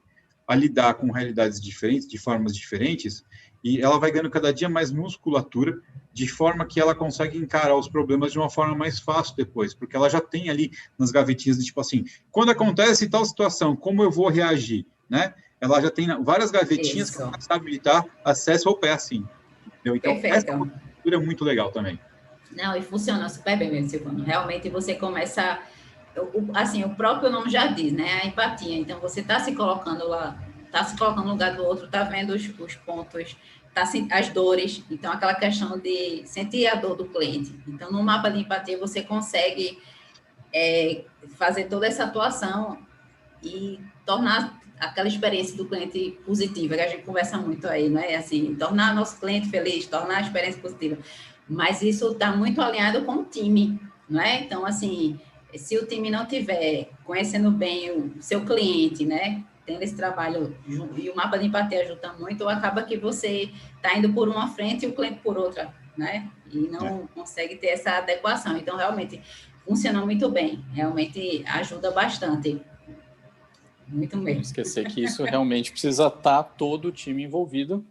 a lidar com realidades diferentes, de formas diferentes, e ela vai ganhando cada dia mais musculatura, de forma que ela consegue encarar os problemas de uma forma mais fácil depois, porque ela já tem ali nas gavetinhas de tipo assim, quando acontece tal situação, como eu vou reagir, né? Ela já tem várias gavetinhas que ela sabe habilitar acesso ao pé assim. Entendeu? Então, essa cultura é muito legal também. Não, e funciona super bem mesmo, Silvano. Realmente você começa, assim, o próprio nome já diz, né? A empatia. Então, você está se colocando lá, está se colocando no lugar do outro, está vendo os pontos, as dores. Então, aquela questão de sentir a dor do cliente. Então, no mapa de empatia, você consegue fazer toda essa atuação e tornar aquela experiência do cliente positiva, que a gente conversa muito aí, não é? Assim, tornar nosso cliente feliz, tornar a experiência positiva. Mas isso está muito alinhado com o time, não é? Então, assim, se o time não tiver conhecendo bem o seu cliente, né? Tendo esse trabalho, e o mapa de empatia ajuda muito, acaba que você está indo por uma frente e o cliente por outra, né? E não consegue ter essa adequação. Então, realmente, funciona muito bem. Realmente ajuda bastante. Muito mesmo. Não esquecer que isso realmente precisa estar todo o time envolvido,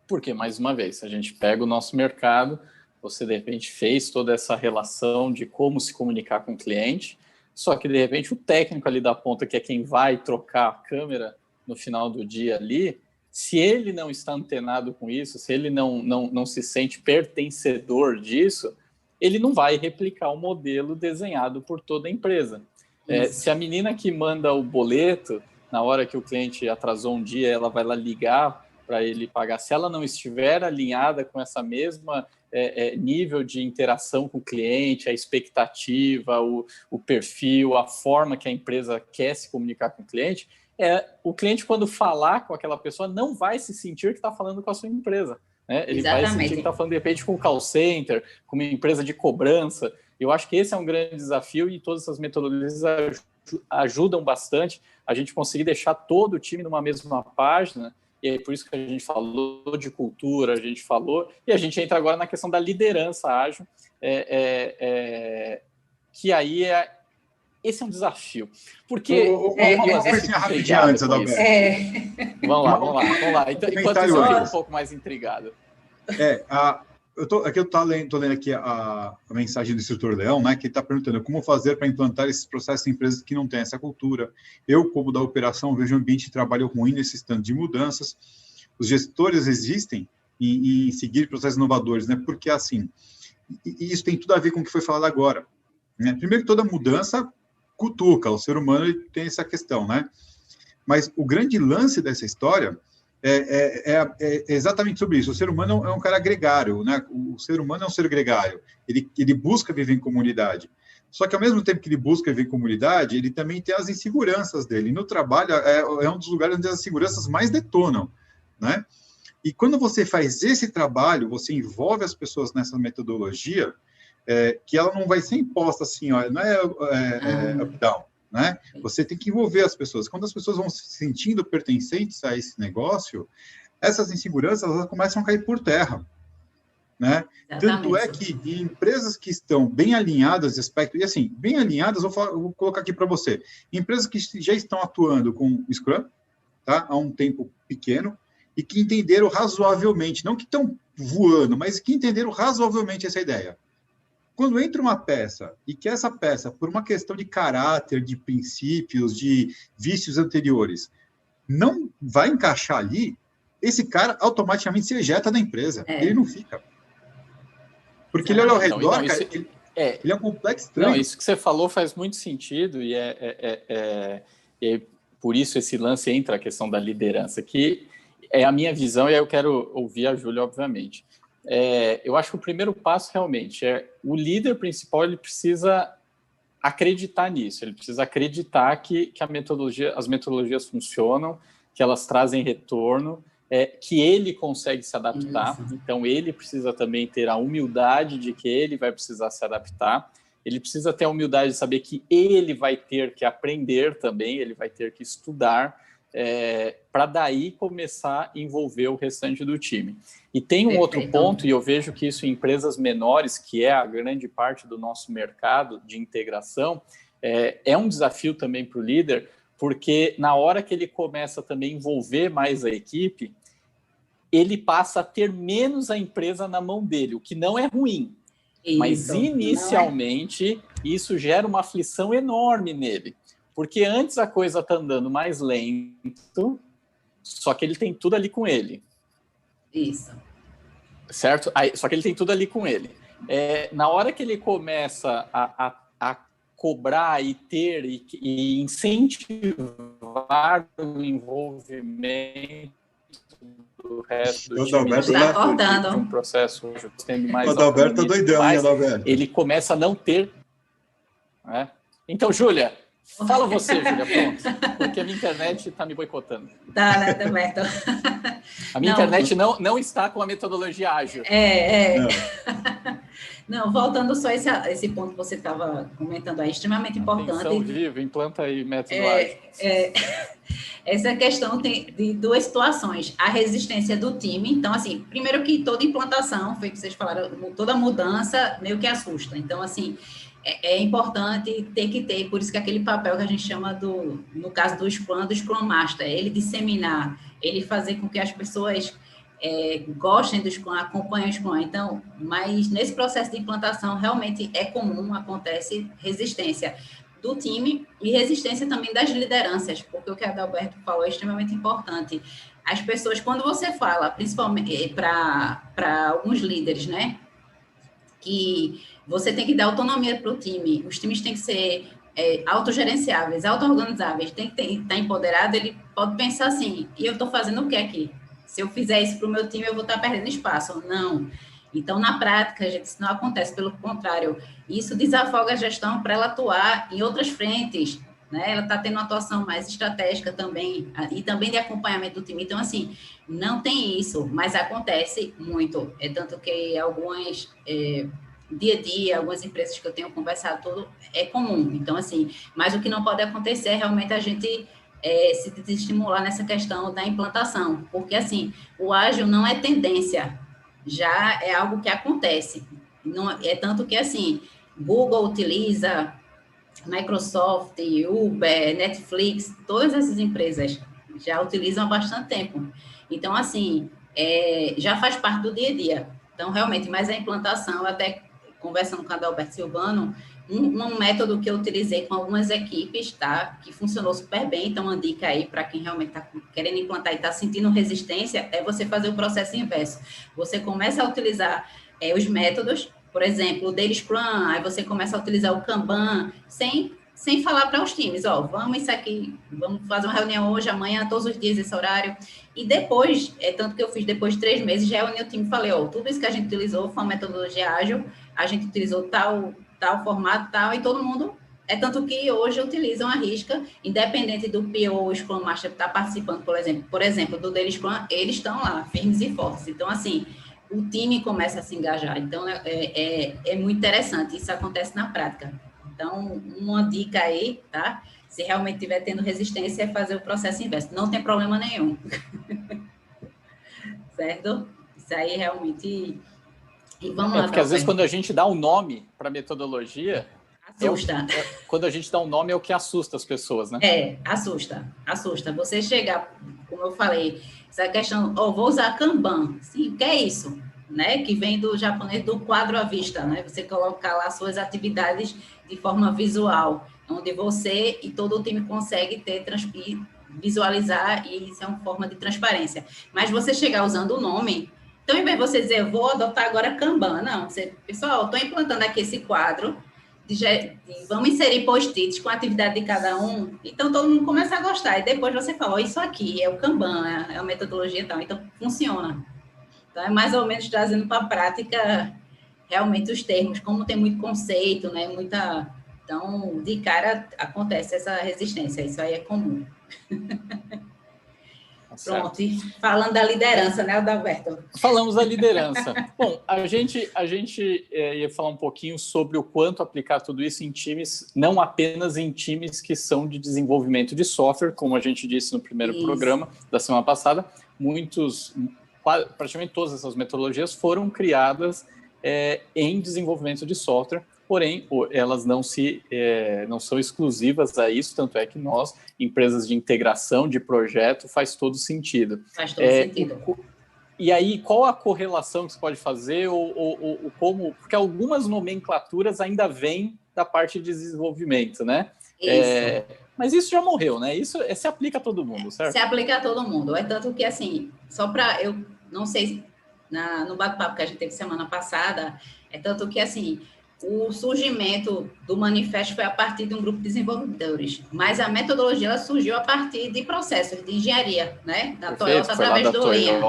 porque, mais uma vez, a gente pega o nosso mercado, você, de repente, fez toda essa relação de como se comunicar com o cliente, só que, de repente, o técnico ali da ponta, que é quem vai trocar a câmera no final do dia ali, se ele não está antenado com isso, se ele não se sente pertencedor disso, ele não vai replicar o modelo desenhado por toda a empresa. Se a menina que manda o boleto, na hora que o cliente atrasou um dia, ela vai lá ligar para ele pagar. Se ela não estiver alinhada com essa mesma nível de interação com o cliente, a expectativa, o perfil, a forma que a empresa quer se comunicar com o cliente, quando falar com aquela pessoa, não vai se sentir que está falando com a sua empresa. Né? Ele vai sentir que está falando, de repente, com o call center, com uma empresa de cobrança. Eu acho que esse é um grande desafio e todas essas metodologias ajudam bastante a gente conseguir deixar todo o time numa mesma página, e é por isso que a gente falou de cultura, a gente falou, e a gente entra agora na questão da liderança ágil, que aí esse é um desafio. Porque... Vamos lá. Então, enquanto isso, eu fico um pouco mais intrigado. Eu tô lendo aqui a mensagem do instrutor Leão, né, que está perguntando como fazer para implantar esses processos em empresas que não têm essa cultura. Eu, como da operação, vejo um ambiente de trabalho ruim necessitando de mudanças. Os gestores existem em seguir processos inovadores, né, porque, assim, e isso tem tudo a ver com o que foi falado agora. Né? Primeiro que toda mudança cutuca, o ser humano ele tem essa questão, né? Mas o grande lance dessa história é exatamente sobre isso. O ser humano é um cara gregário, né? O ser humano é um ser gregário. Ele busca viver em comunidade. Só que, ao mesmo tempo que ele busca viver em comunidade, ele também tem as inseguranças dele. E no trabalho, é um dos lugares onde as inseguranças mais detonam, né? E quando você faz esse trabalho, você envolve as pessoas nessa metodologia, que ela não vai ser imposta assim, ó, não é up-down. Né? Você tem que envolver as pessoas. Quando as pessoas vão se sentindo pertencentes a esse negócio, essas inseguranças elas começam a cair por terra. Né? Tanto é que em empresas que estão bem alinhadas de aspecto, e assim, bem alinhadas, eu vou colocar aqui para você, empresas que já estão atuando com Scrum, tá? Há um tempo pequeno, e que entenderam razoavelmente, não que estão voando, mas que entenderam razoavelmente essa ideia. Quando entra uma peça, e que essa peça, por uma questão de caráter, de princípios, de vícios anteriores, não vai encaixar ali, esse cara automaticamente se ejeta da empresa. Ele não fica. Porque ele olha ao redor, cara, ele é um complexo estranho. Não, isso que você falou faz muito sentido, e por isso esse lance entra a questão da liderança, que é a minha visão, e aí eu quero ouvir a Júlia, obviamente. Eu acho que o primeiro passo realmente é o líder principal, ele precisa acreditar nisso, ele precisa acreditar que as metodologias funcionam, que elas trazem retorno, que ele consegue se adaptar. Isso. Então ele precisa também ter a humildade de que ele vai precisar se adaptar, ele precisa ter a humildade de saber que ele vai ter que aprender também, ele vai ter que estudar, para daí começar a envolver o restante do time. E tem um outro ponto, e eu vejo que isso em empresas menores, que é a grande parte do nosso mercado de integração, é um desafio também para o líder, porque na hora que ele começa também a envolver mais a equipe, ele passa a ter menos a empresa na mão dele, o que não é ruim. Isso, mas inicialmente isso gera uma aflição enorme nele. Porque antes a coisa está andando mais lento, só que ele tem tudo ali com ele. Isso. Certo? Só que ele tem tudo ali com ele. Na hora que ele começa a cobrar e ter e incentivar o envolvimento do resto do time de um processo tendo mais o Adalberto tá doidão, hein, Adalberto? Ele começa a não ter... Então, Júlia... Fala você, Júlia, pronto. Porque a minha internet está me boicotando. Tá, né, Adalberto? A minha internet não está com a metodologia ágil. Não, voltando só esse ponto que você estava comentando aí, extremamente importante. Atenção, Vivo, implanta aí método ágil. Essa questão tem de duas situações. A resistência do time. Então, assim, primeiro que toda implantação, foi o que vocês falaram, toda mudança meio que assusta. Então, assim... É importante ter que ter, por isso que aquele papel que a gente chama no caso do Scrum Master, ele disseminar, ele fazer com que as pessoas gostem do Scrum, acompanhem o Scrum. Então, mas nesse processo de implantação, realmente é comum, acontece resistência do time e resistência também das lideranças, porque o que a Adalberto falou é extremamente importante. As pessoas, quando você fala, principalmente para alguns líderes, né, que você tem que dar autonomia para o time, os times têm que ser autogerenciáveis, auto-organizáveis, tem que estar empoderado, ele pode pensar assim, e eu estou fazendo o que aqui? Se eu fizer isso para o meu time, eu vou estar perdendo espaço. Não. Então, na prática, gente, isso não acontece, pelo contrário, isso desafoga a gestão para ela atuar em outras frentes, né? Ela está tendo uma atuação mais estratégica também, e também de acompanhamento do time. Então, assim, não tem isso, mas acontece muito. Tanto que algumas... dia a dia, algumas empresas que eu tenho conversado, tudo é comum. Então, assim, mas o que não pode acontecer é realmente a gente se estimular nessa questão da implantação, porque, assim, o ágil não é tendência, já é algo que acontece. Não, tanto que, assim, Google utiliza, Microsoft, Uber, Netflix, todas essas empresas já utilizam há bastante tempo. Então, assim, já faz parte do dia a dia. Então, realmente, mas a implantação, até conversando com a Adalberto Silvano, um método que eu utilizei com algumas equipes, tá? Que funcionou super bem. Então, uma dica aí para quem realmente está querendo implantar e está sentindo resistência, é você fazer o processo inverso. Você começa a utilizar os métodos, por exemplo, o Daily Scrum, aí você começa a utilizar o Kanban, sem falar para os times, vamos isso aqui, vamos fazer uma reunião hoje, amanhã, todos os dias, esse horário. E depois, tanto que eu fiz depois de 3 meses, já reuni o time e falei, tudo isso que a gente utilizou foi uma metodologia ágil, a gente utilizou tal formato, tal, e todo mundo, tanto que hoje utilizam a risca, independente do PO ou Scrum Master que está participando, por exemplo, do Daily Scrum, eles estão lá, firmes e fortes. Então, assim, o time começa a se engajar. Então, é muito interessante, isso acontece na prática. Então, uma dica aí, tá? Se realmente estiver tendo resistência, é fazer o processo inverso. Não tem problema nenhum. Certo? Isso aí realmente... E vamos lá. Porque às vezes quando a gente dá um nome para a metodologia... Assusta. Quando a gente dá um nome é o que assusta as pessoas, né? Assusta. Você chegar, como eu falei, essa questão, vou usar Kanban. Sim, o que é isso? Né? Que vem do japonês do quadro à vista, né? Você colocar lá suas atividades de forma visual, onde você e todo o time consegue visualizar, e isso é uma forma de transparência. Mas você chegar usando o nome, então, em vez de você dizer, eu vou adotar agora Kanban, não, pessoal, estou implantando aqui esse quadro, vamos inserir post-its com a atividade de cada um, então todo mundo começa a gostar, e depois você fala, ó, isso aqui é o Kanban, é a metodologia e tal, então funciona. Então é mais ou menos trazendo para a prática realmente os termos, como tem muito conceito, né, então de cara acontece essa resistência, isso aí é comum. Pronto, e falando da liderança, né, Adalberto? Falamos da liderança. Bom, a gente ia falar um pouquinho sobre o quanto aplicar tudo isso em times, não apenas em times que são de desenvolvimento de software, como a gente disse no primeiro programa da semana passada, praticamente todas essas metodologias foram criadas em desenvolvimento de software, porém, elas não são exclusivas a isso, tanto é que nós, empresas de integração, de projeto, faz todo sentido. Faz todo sentido. E aí, qual a correlação que você pode fazer, ou como... Porque algumas nomenclaturas ainda vêm da parte de desenvolvimento, né? Isso. Mas isso já morreu, né? Isso se aplica a todo mundo, certo? Se aplica a todo mundo. É tanto que, assim, só para... Eu não sei, no bate-papo que a gente teve semana passada, é tanto que, assim... O surgimento do manifesto foi a partir de um grupo de desenvolvedores, mas a metodologia ela surgiu a partir de processos de engenharia, né? Da Toyota através do Lean,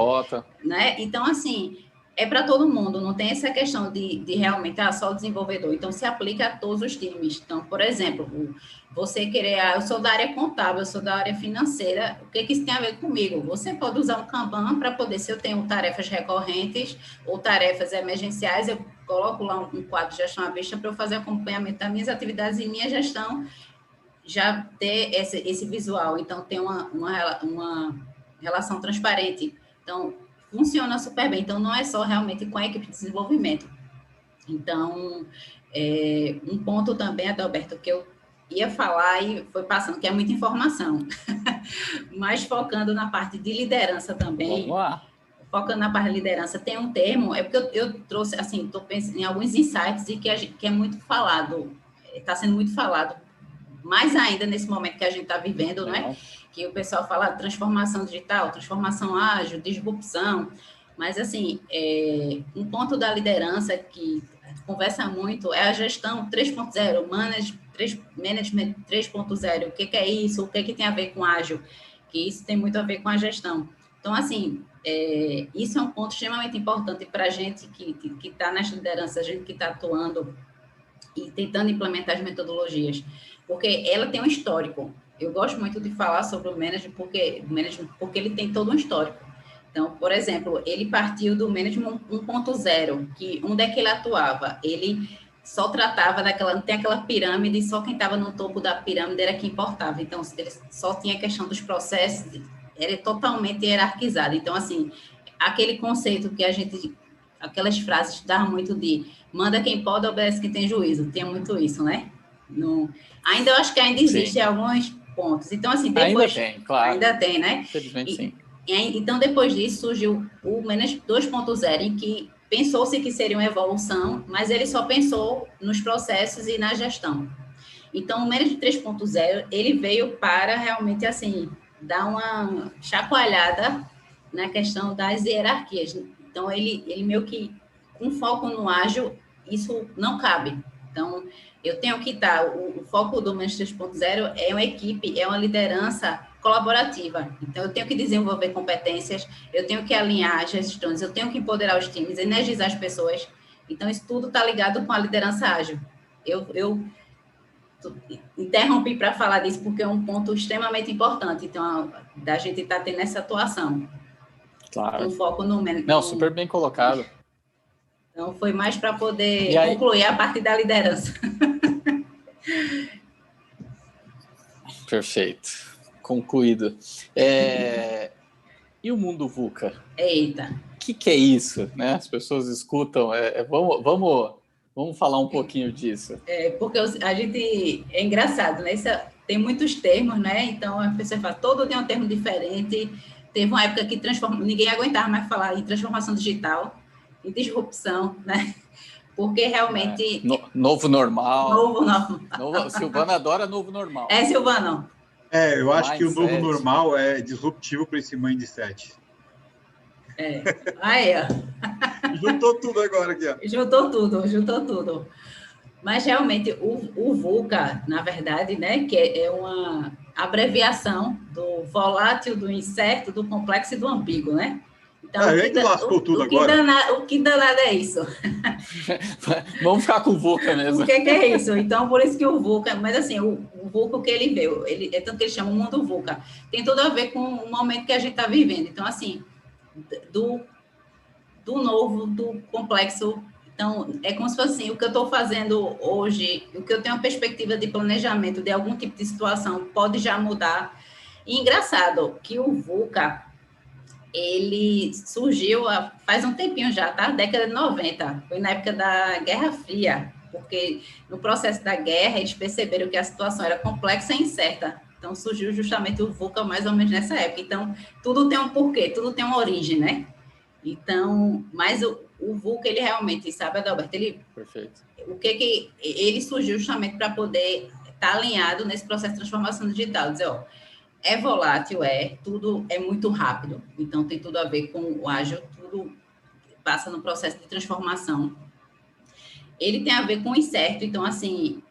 né? Então, assim, é para todo mundo, não tem essa questão de realmente só o desenvolvedor. Então, se aplica a todos os times. Então, por exemplo, você querer, eu sou da área contábil, eu sou da área financeira, o que isso tem a ver comigo? Você pode usar um Kanban para poder, se eu tenho tarefas recorrentes ou tarefas emergenciais, eu coloco lá um quadro de gestão à vista para eu fazer acompanhamento das minhas atividades e minha gestão, já ter esse visual. Então, tem uma relação transparente. Então, funciona super bem. Então, não é só realmente com a equipe de desenvolvimento. Então, um ponto também, Adalberto, que eu ia falar e foi passando, que é muita informação. Mas focando na parte de liderança também. Vamos lá. Focando na parte de liderança, tem um termo, porque eu trouxe, assim, estou pensando em alguns insights e que é muito falado, está sendo muito falado, mais ainda nesse momento que a gente está vivendo, né? Que o pessoal fala de transformação digital, transformação ágil, disrupção, mas, assim, um ponto da liderança que conversa muito é a gestão 3.0, management 3.0, o que é isso, o que tem a ver com ágil, que isso tem muito a ver com a gestão. Então, assim, isso é um ponto extremamente importante para a gente que está nas lideranças, a gente que está atuando e tentando implementar as metodologias, porque ela tem um histórico. Eu gosto muito de falar sobre o management porque ele tem todo um histórico. Então, por exemplo, ele partiu do management 1.0, que onde é que ele atuava? Ele só tratava não tem aquela pirâmide, só quem estava no topo da pirâmide era quem importava. Então, ele só tinha a questão dos processos, era totalmente hierarquizado. Então, assim, aquele conceito que aquelas frases davam muito de manda quem pode, obedece quem tem juízo. Tem muito isso, né? Ainda eu acho que ainda existe alguns pontos. Então, assim, depois... Ainda tem, claro. Ainda tem, né? Infelizmente, sim. Então, depois disso, surgiu o Management 2.0, em que pensou-se que seria uma evolução, mas ele só pensou nos processos e na gestão. Então, o Management 3.0, ele veio para realmente, assim, dar uma chacoalhada na questão das hierarquias. Então, ele meio que, com foco no ágil, isso não cabe. Então, eu tenho que estar... O foco do Management 3.0 é uma equipe, é uma liderança colaborativa. Então, eu tenho que desenvolver competências, eu tenho que alinhar as gestões, eu tenho que empoderar os times, energizar as pessoas. Então, isso tudo está ligado com a liderança ágil. Eu interrompi para falar disso porque é um ponto extremamente importante. Então, da gente estar tendo essa atuação. Claro. Com foco no... Não, super bem colocado. Então, foi mais para poder aí... concluir a parte da liderança. Perfeito. Concluído. E o mundo VUCA? Eita. O que é isso? Né? As pessoas escutam. Vamos falar um pouquinho disso. Porque a gente... É engraçado, né? Tem muitos termos, né? Então, a pessoa fala, todo dia é um termo diferente. Teve uma época que ninguém aguentava mais falar em transformação digital, em disrupção, né? Porque realmente... Novo normal. Novo normal. Silvana adora novo normal. Silvano. Eu acho que o novo normal é disruptivo para esse mindset. Aí, ó. Juntou tudo agora aqui, ó. Juntou tudo. Mas realmente o VUCA, na verdade, né, que é uma abreviação do volátil, do incerto, do complexo e do ambíguo, né? Então, Aí lascou tudo agora. O que danado é isso? Vamos ficar com o VUCA O mesmo. que é isso? Então, por isso que o VUCA, mas assim, o VUCA, o que ele veio, é tanto que ele chama o mundo VUCA, tem tudo a ver com o momento que a gente está vivendo. Então, assim, do novo, do complexo. Então, é como se fosse assim, o que eu estou fazendo hoje, o que eu tenho uma perspectiva de planejamento de algum tipo de situação pode já mudar. E engraçado que o VUCA, ele surgiu faz um tempinho já, tá? Década de 90, foi na época da Guerra Fria, porque no processo da guerra eles perceberam que a situação era complexa e incerta. Então, surgiu justamente o VUCA mais ou menos nessa época. Então, tudo tem um porquê, tudo tem uma origem, né? Então, mas o VUCA, ele realmente, sabe, Adalberto, Perfeito. Ele surgiu justamente para poder estar alinhado nesse processo de transformação digital, dizer, ó, é volátil, tudo é muito rápido, então tem tudo a ver com o ágil, tudo passa no processo de transformação. Ele tem a ver com o incerto, então, assim,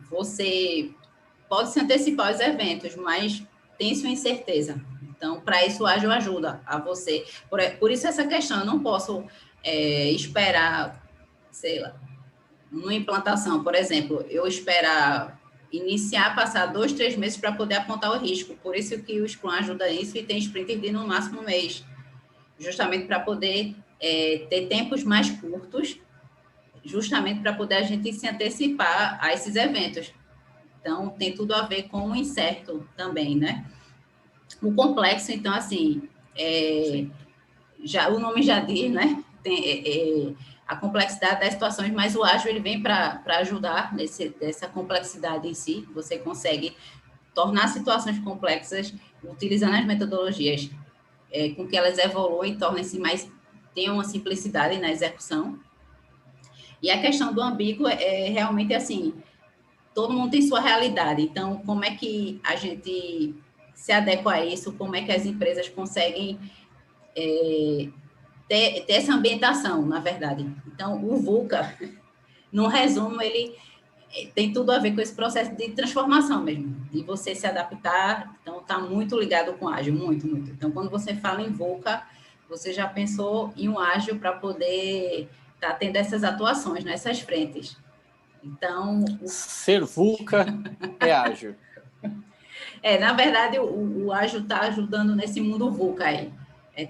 você pode se antecipar aos eventos, mas tem sua incerteza. Então, para isso, o ágil ajuda a você. Por isso, essa questão, eu não posso esperar, sei lá, numa implantação, por exemplo, eu esperar iniciar, passar 2, 3 meses para poder apontar o risco. Por isso que o Scrum ajuda nisso e tem sprint de no máximo um mês, justamente para poder ter tempos mais curtos, justamente para poder a gente se antecipar a esses eventos. Então, tem tudo a ver com o incerto também, né? O complexo, então, assim, o nome já diz, né? Tem a complexidade das situações, mas o ágil ele vem para ajudar nessa complexidade em si. Você consegue tornar situações complexas utilizando as metodologias com que elas evoluem e tornem-se mais, tenham uma simplicidade na execução. E a questão do ambíguo é realmente assim, todo mundo tem sua realidade. Então, como é que a gente se adequa a isso? Como é que as empresas conseguem ter essa ambientação, na verdade? Então, o VUCA, no resumo, ele tem tudo a ver com esse processo de transformação mesmo, de você se adaptar. Então, está muito ligado com ágil, muito, muito. Então, quando você fala em VUCA, você já pensou em um ágil para poder estar tendo essas atuações nessas frentes. Então... Ser VUCA é ágil. Na verdade, o ágil está ajudando nesse mundo VUCA aí.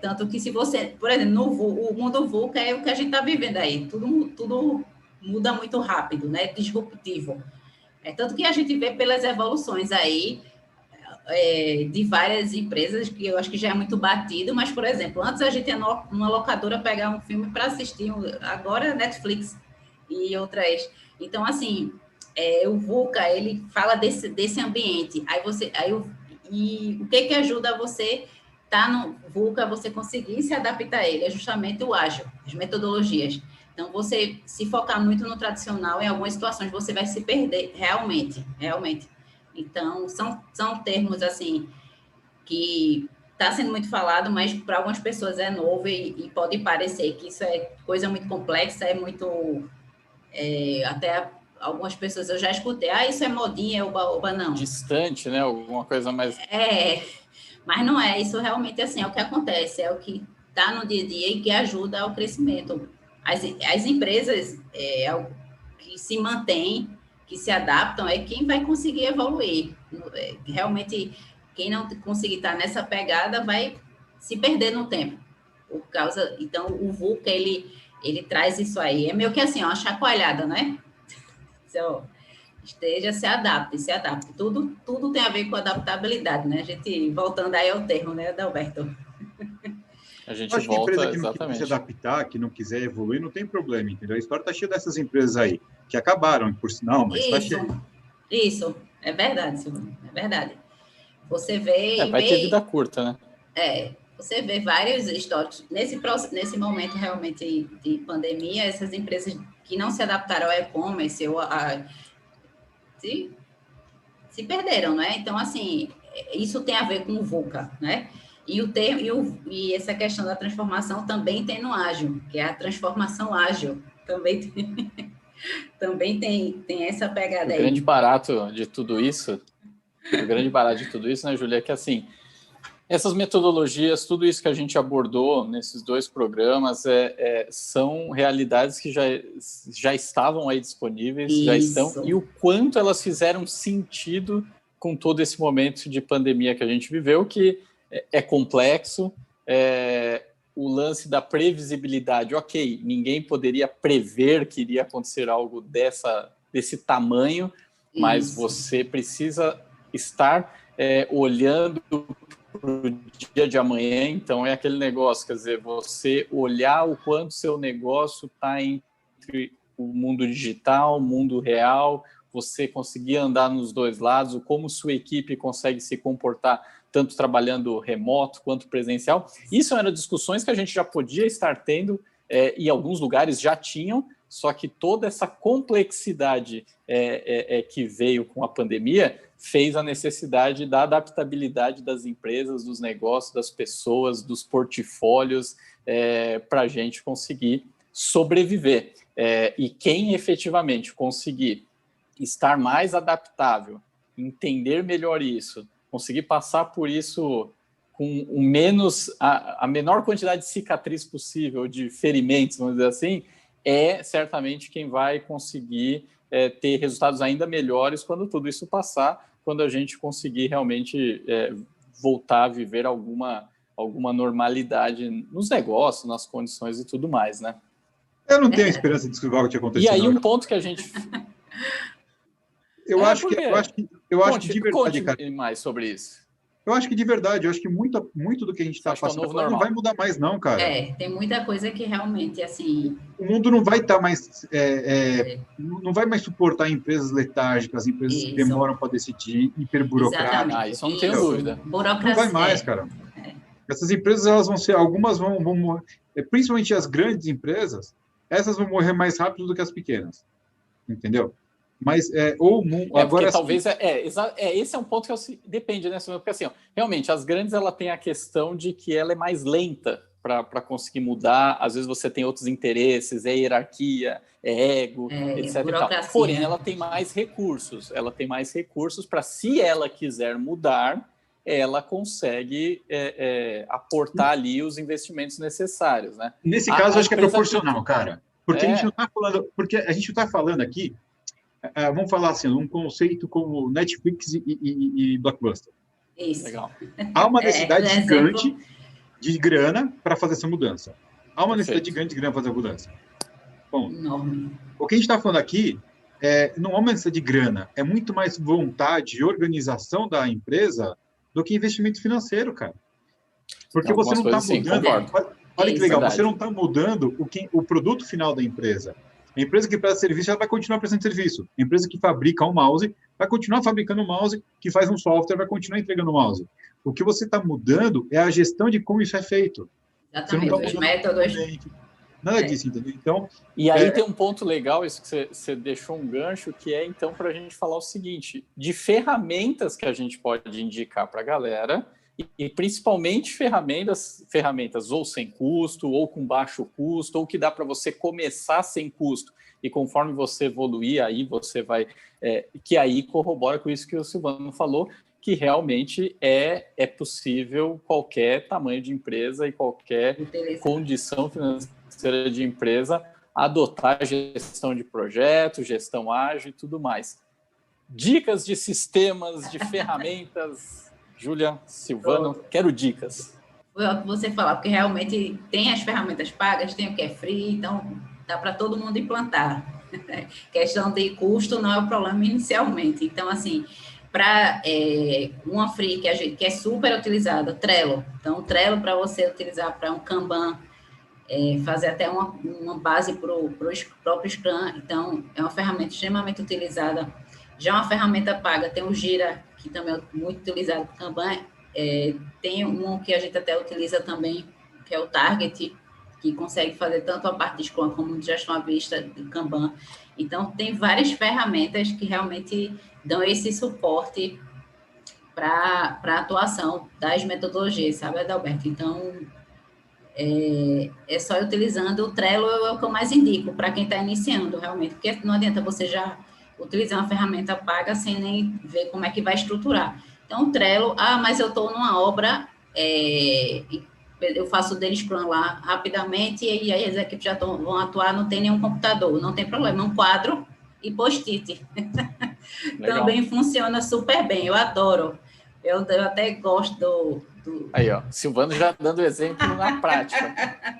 Tanto que se você... Por exemplo, o mundo VUCA é o que a gente está vivendo aí. Tudo muda muito rápido, né? Disruptivo. Tanto que a gente vê pelas evoluções aí de várias empresas, que eu acho que já é muito batido, mas, por exemplo, antes a gente ia numa locadora pegar um filme para assistir, agora Netflix e outras. Então, assim, o VUCA, ele fala desse ambiente. E o que ajuda você estar no VUCA, você conseguir se adaptar a ele? É justamente o ágil, as metodologias. Então, você se focar muito no tradicional, em algumas situações você vai se perder, realmente. Então, são termos, assim, que está sendo muito falado, mas para algumas pessoas é novo e pode parecer que isso é coisa muito complexa, é muito... até algumas pessoas eu já escutei, isso é modinha, é oba-oba, não. Distante, né? Alguma coisa mais... Mas não é, isso realmente assim, é o que acontece, é o que está no dia a dia e que ajuda ao crescimento. As empresas que se mantêm, que se adaptam, é quem vai conseguir evoluir. Realmente, quem não conseguir estar nessa pegada vai se perder no tempo. Então, o VUCA, ele traz isso aí. É meio que assim, uma chacoalhada, né? Se adapte. Tudo tem a ver com adaptabilidade, né? A gente, voltando aí ao termo, né, Adalberto? A gente acho volta, que a empresa que exatamente. não quiser se adaptar, que não quiser evoluir, não tem problema, entendeu? A história está cheia dessas empresas aí, que acabaram, por sinal, mas está cheia. Isso, é verdade, Silvio, é verdade. Você vê... Vai ter vida curta, né? Você vê vários históricos. Nesse momento, realmente, de pandemia, essas empresas que não se adaptaram ao e-commerce se perderam, né? Então, assim, isso tem a ver com o VUCA, né? E essa questão da transformação também tem no ágil, que é a transformação ágil. Também tem. Também tem essa pegada O aí. grande barato de tudo isso, né, Júlia, é que assim, essas metodologias, tudo isso que a gente abordou nesses 2 programas são realidades que já estavam aí disponíveis, já estão, e o quanto elas fizeram sentido com todo esse momento de pandemia que a gente viveu, que é complexo, o lance da previsibilidade, ok, ninguém poderia prever que iria acontecer algo desse tamanho, mas você precisa estar olhando para o dia de amanhã. Então é aquele negócio, quer dizer, você olhar o quanto seu negócio está entre o mundo digital, o mundo real, você conseguir andar nos 2 lados, como sua equipe consegue se comportar tanto trabalhando remoto quanto presencial. Isso eram discussões que a gente já podia estar tendo, e alguns lugares já tinham, só que toda essa complexidade que veio com a pandemia fez a necessidade da adaptabilidade das empresas, dos negócios, das pessoas, dos portfólios, para a gente conseguir sobreviver. E quem efetivamente conseguir estar mais adaptável, entender melhor isso, conseguir passar por isso com a menor quantidade de cicatriz possível, de ferimentos, vamos dizer assim, é certamente quem vai conseguir ter resultados ainda melhores quando tudo isso passar, quando a gente conseguir realmente voltar a viver alguma normalidade nos negócios, nas condições e tudo mais, né? Eu não tenho esperança de que algo tinha acontecido. E aí um ponto que a gente... Eu acho que de verdade, conte cara, mais sobre isso. Eu acho que de verdade, eu acho que muito do que a gente está passando não vai mudar mais, não, cara. Tem muita coisa que realmente, assim... O mundo não vai estar mais... não vai mais suportar empresas letárgicas, empresas que demoram para decidir, hiperburocráticas. Isso eu não tenho dúvida. Burocracia. Não vai mais, cara. Essas empresas, elas vão ser... Algumas vão morrer... Principalmente as grandes empresas, essas vão morrer mais rápido do que as pequenas. Entendeu? Mas agora talvez esse é um ponto que depende, né? Porque assim, realmente as grandes ela tem a questão de que ela é mais lenta para conseguir mudar. Às vezes você tem outros interesses, hierarquia, ego, etc. E tal. Porém, ela tem mais recursos. Ela tem mais recursos para, se ela quiser mudar, ela consegue aportar ali os investimentos necessários, né? Nesse caso, acho que é proporcional, cara. Porque a gente não está falando, está falando aqui. Vamos falar assim, um conceito como Netflix e Blockbuster. Isso. Legal. Há uma necessidade gigante de grana para fazer essa mudança. Há uma necessidade gigante de grana para fazer a mudança. Bom, o que a gente está falando aqui não é uma necessidade de grana, é muito mais vontade e organização da empresa do que investimento financeiro, cara. Porque você não está mudando... Olha que legal, você não está mudando o produto final da empresa. A empresa que presta serviço, ela vai continuar prestando serviço. A empresa que fabrica um mouse vai continuar fabricando um mouse, que faz um software vai continuar entregando um mouse. O que você está mudando é a gestão de como isso é feito. Exatamente, os métodos. Nada disso, entendeu? Então, e aí tem um ponto legal, isso que você deixou um gancho, que é, então, para a gente falar o seguinte, de ferramentas que a gente pode indicar para a galera, e principalmente ferramentas ou sem custo, ou com baixo custo, ou que dá para você começar sem custo, e conforme você evoluir, aí você vai... que aí corrobora com isso que o Silvano falou, que realmente é possível qualquer tamanho de empresa e qualquer condição financeira de empresa adotar gestão de projetos, gestão ágil e tudo mais. Dicas de sistemas, de ferramentas... Júlia, Silvano, quero dicas. Foi o que você falar, porque realmente tem as ferramentas pagas, tem o que é free, então dá para todo mundo implantar. Questão de custo não é o problema inicialmente. Então, assim, para uma free que é super utilizada, Trello. Então, Trello para você utilizar para um Kanban, fazer até uma base para o próprio Scrum. Então, é uma ferramenta extremamente utilizada. Já uma ferramenta paga, tem o Gira, que também é muito utilizado para Kanban. Tem um que a gente até utiliza também, que é o Target, que consegue fazer tanto a parte de Scrum como de gestão à vista de Kanban. Então, tem várias ferramentas que realmente dão esse suporte para a atuação das metodologias, sabe, Adalberto? Então, é só utilizando o Trello, é o que eu mais indico para quem está iniciando, realmente, porque não adianta você já utilizar uma ferramenta paga sem nem ver como é que vai estruturar. Então, o Trello, mas eu estou numa obra, eu faço o daily scrum lá rapidamente, e aí as equipes já vão atuar, não tem nenhum computador, não tem problema, um quadro e post-it. Também funciona super bem, eu adoro. Eu até gosto do... Aí, ó, Silvano já dando exemplo na prática.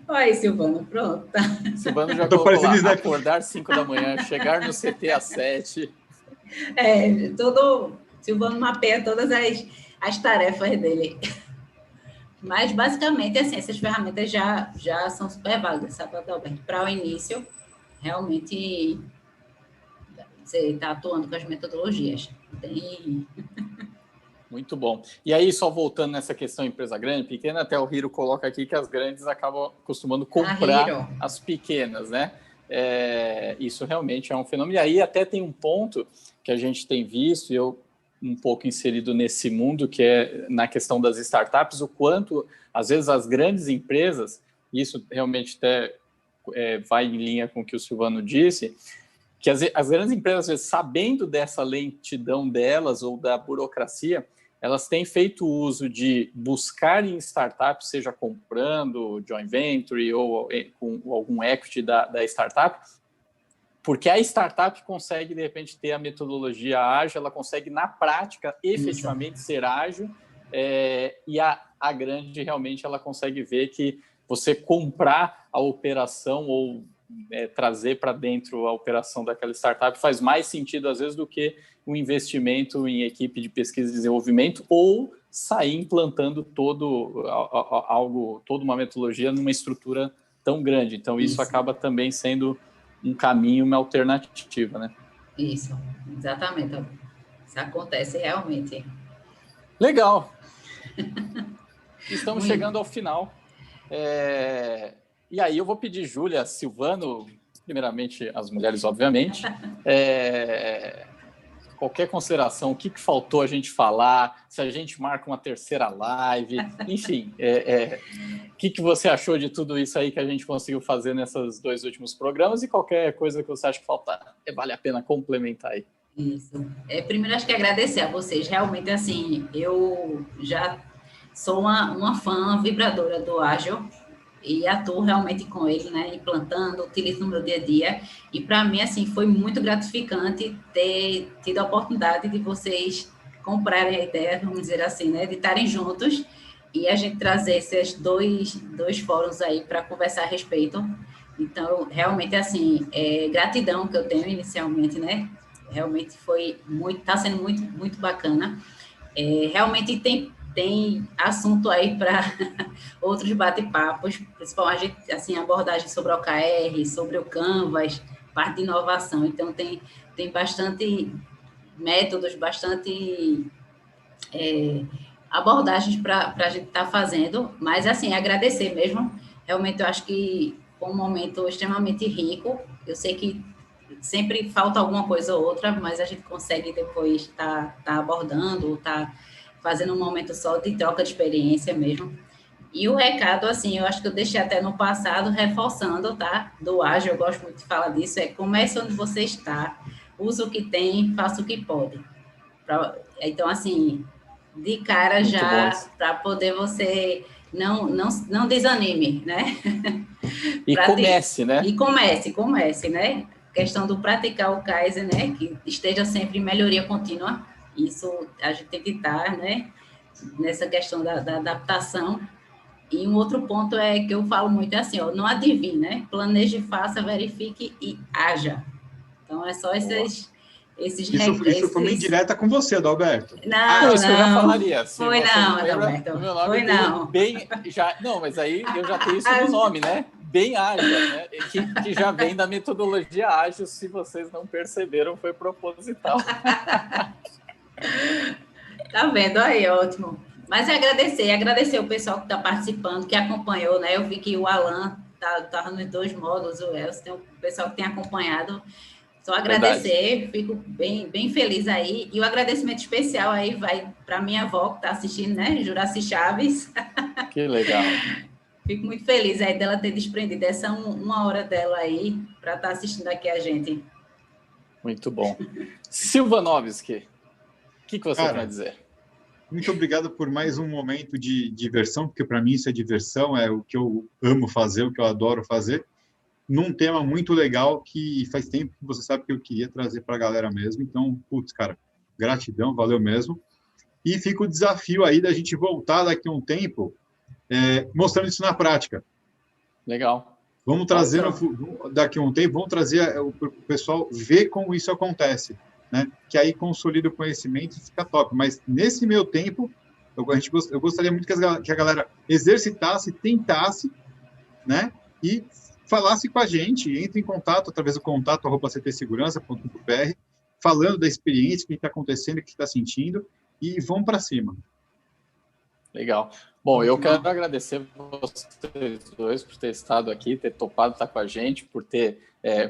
Olha aí, Silvano, pronto. Silvano já colocou lá, acordar 5 da manhã, chegar no CT às 7. Silvano mapeia todas as tarefas dele. Mas, basicamente, assim, essas ferramentas já são super válidas, sabe, Adalberto? Para o início, realmente, você está atuando com as metodologias. Muito bom. E aí, só voltando nessa questão empresa grande, pequena, até o Hiro coloca aqui que as grandes acabam costumando comprar as pequenas, né? Isso realmente é um fenômeno. E aí até tem um ponto que a gente tem visto, e eu um pouco inserido nesse mundo, que é na questão das startups, o quanto, às vezes, as grandes empresas, isso realmente até vai em linha com o que o Silvano disse, que as grandes empresas, às vezes, sabendo dessa lentidão delas ou da burocracia, elas têm feito uso de buscar em startups, seja comprando joint venture ou com algum equity da startup, porque a startup consegue, de repente, ter a metodologia ágil, ela consegue, na prática, efetivamente ser ágil, e a grande, realmente, ela consegue ver que você comprar a operação ou trazer para dentro a operação daquela startup faz mais sentido, às vezes, do que um investimento em equipe de pesquisa e desenvolvimento ou sair implantando toda uma metodologia numa estrutura tão grande. Então, isso acaba também sendo um caminho, uma alternativa, né? Isso, exatamente. Isso acontece realmente. Legal. Estamos chegando ao final. E aí eu vou pedir, Júlia, Silvano, primeiramente as mulheres, obviamente, qualquer consideração, o que faltou a gente falar, se a gente marca uma terceira live, enfim, o que você achou de tudo isso aí que a gente conseguiu fazer nesses 2 últimos programas e qualquer coisa que você acha que falta, vale a pena complementar aí. Isso. Primeiro, acho que agradecer a vocês. Realmente, assim, eu já sou uma fã vibradora do Ágil e atuo realmente com ele, né, implantando, utilizo no meu dia a dia. E, para mim, assim, foi muito gratificante ter tido a oportunidade de vocês comprarem a ideia, vamos dizer assim, né, de estarem juntos e a gente trazer esses dois fóruns aí para conversar a respeito. Então, realmente, assim, gratidão que eu tenho inicialmente, né, realmente está sendo muito, muito bacana. Realmente tem assunto aí para outros bate-papos, principalmente assim, abordagem sobre o OKR, sobre o Canvas, parte de inovação. Então, tem bastante métodos, bastante abordagens para a gente estar fazendo, mas, assim, agradecer mesmo. Realmente, eu acho que foi um momento extremamente rico. Eu sei que sempre falta alguma coisa ou outra, mas a gente consegue depois estar abordando, estar fazendo um momento só de troca de experiência mesmo. E o recado, assim, eu acho que eu deixei até no passado, reforçando, tá? Do ágil, eu gosto muito de falar disso, comece onde você está, use o que tem, faça o que pode. Então, assim, de cara muito já, para poder você não desanime, né? E comece, né? E comece, né? A questão do praticar o Kaizen, né? Que esteja sempre em melhoria contínua. Isso a gente tem que estar, né, nessa questão da adaptação. E um outro ponto que eu falo muito assim, não adivinhe, né? Planeje, faça, verifique e haja. Então, é só esses Isso foi uma indireta com você, Adalberto. Não, isso eu já falaria. Foi não, Adalberto. Foi não. Não, mas aí eu já tenho isso no nome, né? Bem ágil, né? Que já vem da metodologia ágil, se vocês não perceberam, foi proposital. Tá vendo aí, ótimo. Mas agradecer o pessoal que está participando, que acompanhou, né? Eu vi que o Alan estava nos 2 módulos, o Elcio, tem o pessoal que tem acompanhado. Só agradecer, fico bem feliz aí. E o agradecimento especial aí vai para minha avó que está assistindo, né? Juraci Chaves. Que legal. Fico muito feliz aí dela ter desprendido essa uma hora dela aí para estar assistindo aqui a gente. Muito bom. Silvanovski, o que você tem a dizer? Muito obrigado por mais um momento de diversão, porque para mim isso é diversão, é o que eu amo fazer, o que eu adoro fazer, num tema muito legal que faz tempo que você sabe que eu queria trazer para a galera mesmo. Então, putz, cara, gratidão, valeu mesmo. E fica o desafio aí da gente voltar daqui a um tempo mostrando isso na prática. Legal. Vamos trazer, daqui a um tempo, vamos trazer o pessoal ver como isso acontece, né? Que aí consolida o conhecimento e fica top. Mas nesse meio tempo, eu gostaria muito que a galera exercitasse, tentasse, né? E falasse com a gente, entre em contato através do contato@ctsegurança.com.br, falando da experiência, o que está acontecendo, o que está sentindo, e vamos para cima. Legal. Bom, eu quero agradecer vocês dois por ter estado aqui, ter topado estar com a gente, por ter,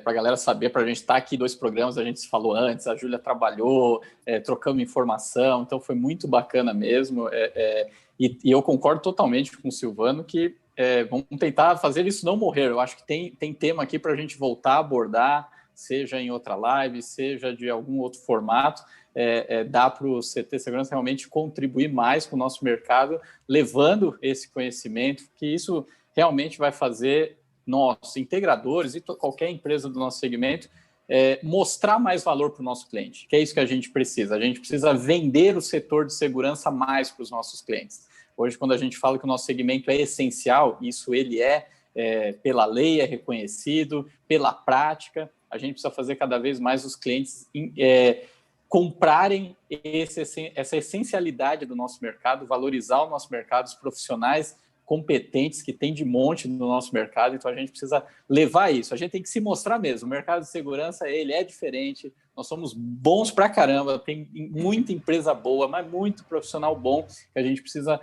para a galera saber, para a gente estar aqui 2 programas, a gente se falou antes, a Júlia trabalhou, trocamos informação, então foi muito bacana mesmo, e eu concordo totalmente com o Silvano que vamos tentar fazer isso não morrer. Eu acho que tem tema aqui para a gente voltar a abordar, seja em outra live, seja de algum outro formato. Dá para o CT Segurança realmente contribuir mais com o nosso mercado, levando esse conhecimento, que isso realmente vai fazer nós, integradores e qualquer empresa do nosso segmento, mostrar mais valor para o nosso cliente, que é isso que a gente precisa. A gente precisa vender o setor de segurança mais para os nossos clientes. Hoje, quando a gente fala que o nosso segmento é essencial, isso ele pela lei, é reconhecido, pela prática, a gente precisa fazer cada vez mais os clientes comprarem essa essencialidade do nosso mercado, valorizar o nosso mercado, os profissionais competentes que tem de monte no nosso mercado. Então a gente precisa levar isso, a gente tem que se mostrar mesmo. O mercado de segurança, ele é diferente, nós somos bons pra caramba, tem muita empresa boa, mas muito profissional bom, que a gente precisa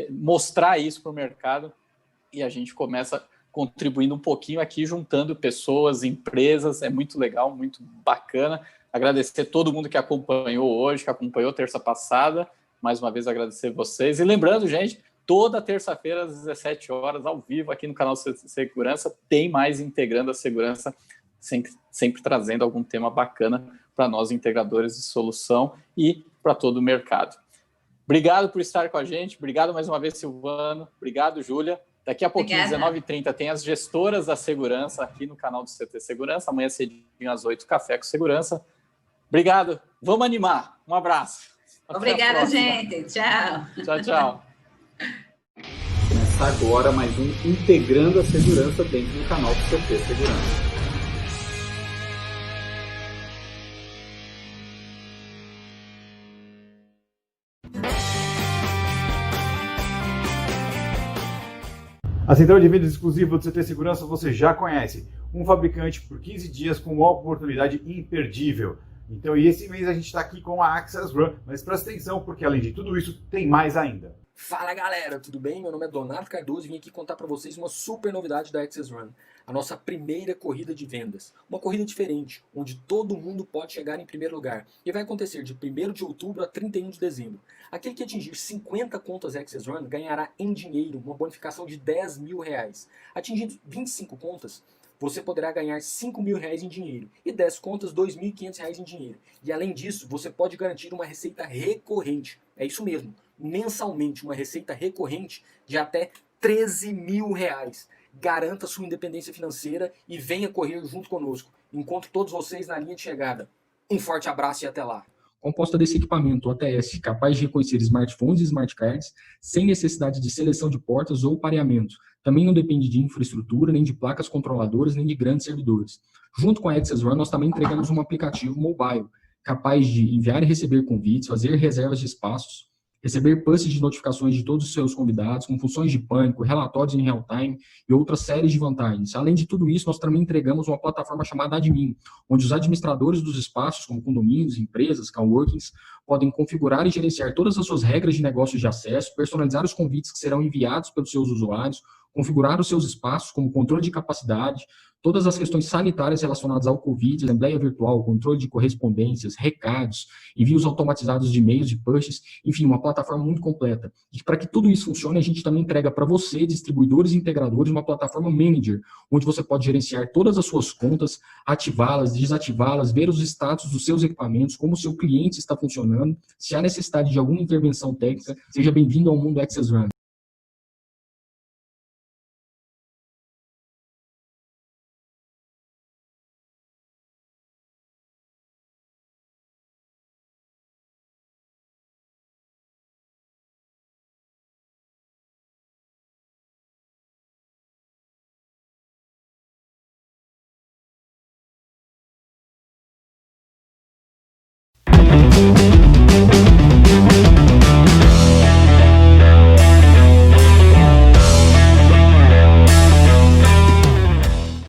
mostrar isso para o mercado, e a gente começa contribuindo um pouquinho aqui, juntando pessoas, empresas, é muito legal, muito bacana. Agradecer todo mundo que acompanhou hoje, que acompanhou terça passada, mais uma vez agradecer vocês, e lembrando, gente, toda terça-feira às 17 horas, ao vivo, aqui no canal Segurança, tem mais Integrando a Segurança, sempre trazendo algum tema bacana para nós, integradores de solução, e para todo o mercado. Obrigado por estar com a gente, obrigado mais uma vez, Silvano, obrigado, Júlia. Daqui a pouquinho, 19h30, tem as gestoras da segurança aqui no canal do CT Segurança, amanhã cedinho às 8, Café com Segurança. Obrigado, vamos animar, um abraço. Obrigada, gente, tchau. Tchau, tchau. Começa agora mais um Integrando a Segurança dentro do canal do CT Segurança. A central de vendas exclusiva do CT Segurança você já conhece. Um fabricante por 15 dias com uma oportunidade imperdível. Então, e esse mês a gente está aqui com a Access Run, mas presta atenção porque além de tudo isso, tem mais ainda. Fala galera, tudo bem? Meu nome é Donato Cardoso e vim aqui contar para vocês uma super novidade da Access Run, a nossa primeira corrida de vendas. Uma corrida diferente, onde todo mundo pode chegar em primeiro lugar e vai acontecer de 1º de outubro a 31 de dezembro. Aquele que atingir 50 contas Access Run ganhará em dinheiro uma bonificação de R$10.000. Atingindo 25 contas, você poderá ganhar R$5.000 em dinheiro e 10 contas R$2.500 em dinheiro. E além disso, você pode garantir uma receita recorrente. É isso mesmo, mensalmente uma receita recorrente de até R$13.000. Garanta sua independência financeira e venha correr junto conosco. Encontro todos vocês na linha de chegada. Um forte abraço e até lá. Composta desse equipamento OTS capaz de reconhecer smartphones e smart cards sem necessidade de seleção de portas ou pareamento. Também não depende de infraestrutura, nem de placas controladoras, nem de grandes servidores. Junto com a Access Run, nós também entregamos um aplicativo mobile capaz de enviar e receber convites, fazer reservas de espaços, receber pushes de notificações de todos os seus convidados, com funções de pânico, relatórios em real time e outras séries de vantagens. Além de tudo isso, nós também entregamos uma plataforma chamada Admin, onde os administradores dos espaços, como condomínios, empresas, coworkings, podem configurar e gerenciar todas as suas regras de negócios de acesso, personalizar os convites que serão enviados pelos seus usuários, configurar os seus espaços como controle de capacidade, todas as questões sanitárias relacionadas ao Covid, assembleia virtual, controle de correspondências, recados, envios automatizados de e-mails, de pushes, enfim, uma plataforma muito completa. E para que tudo isso funcione, a gente também entrega para você, distribuidores e integradores, uma plataforma manager, onde você pode gerenciar todas as suas contas, ativá-las, desativá-las, ver os status dos seus equipamentos, como o seu cliente está funcionando. Se há necessidade de alguma intervenção técnica, seja bem-vindo ao mundo AccessRun.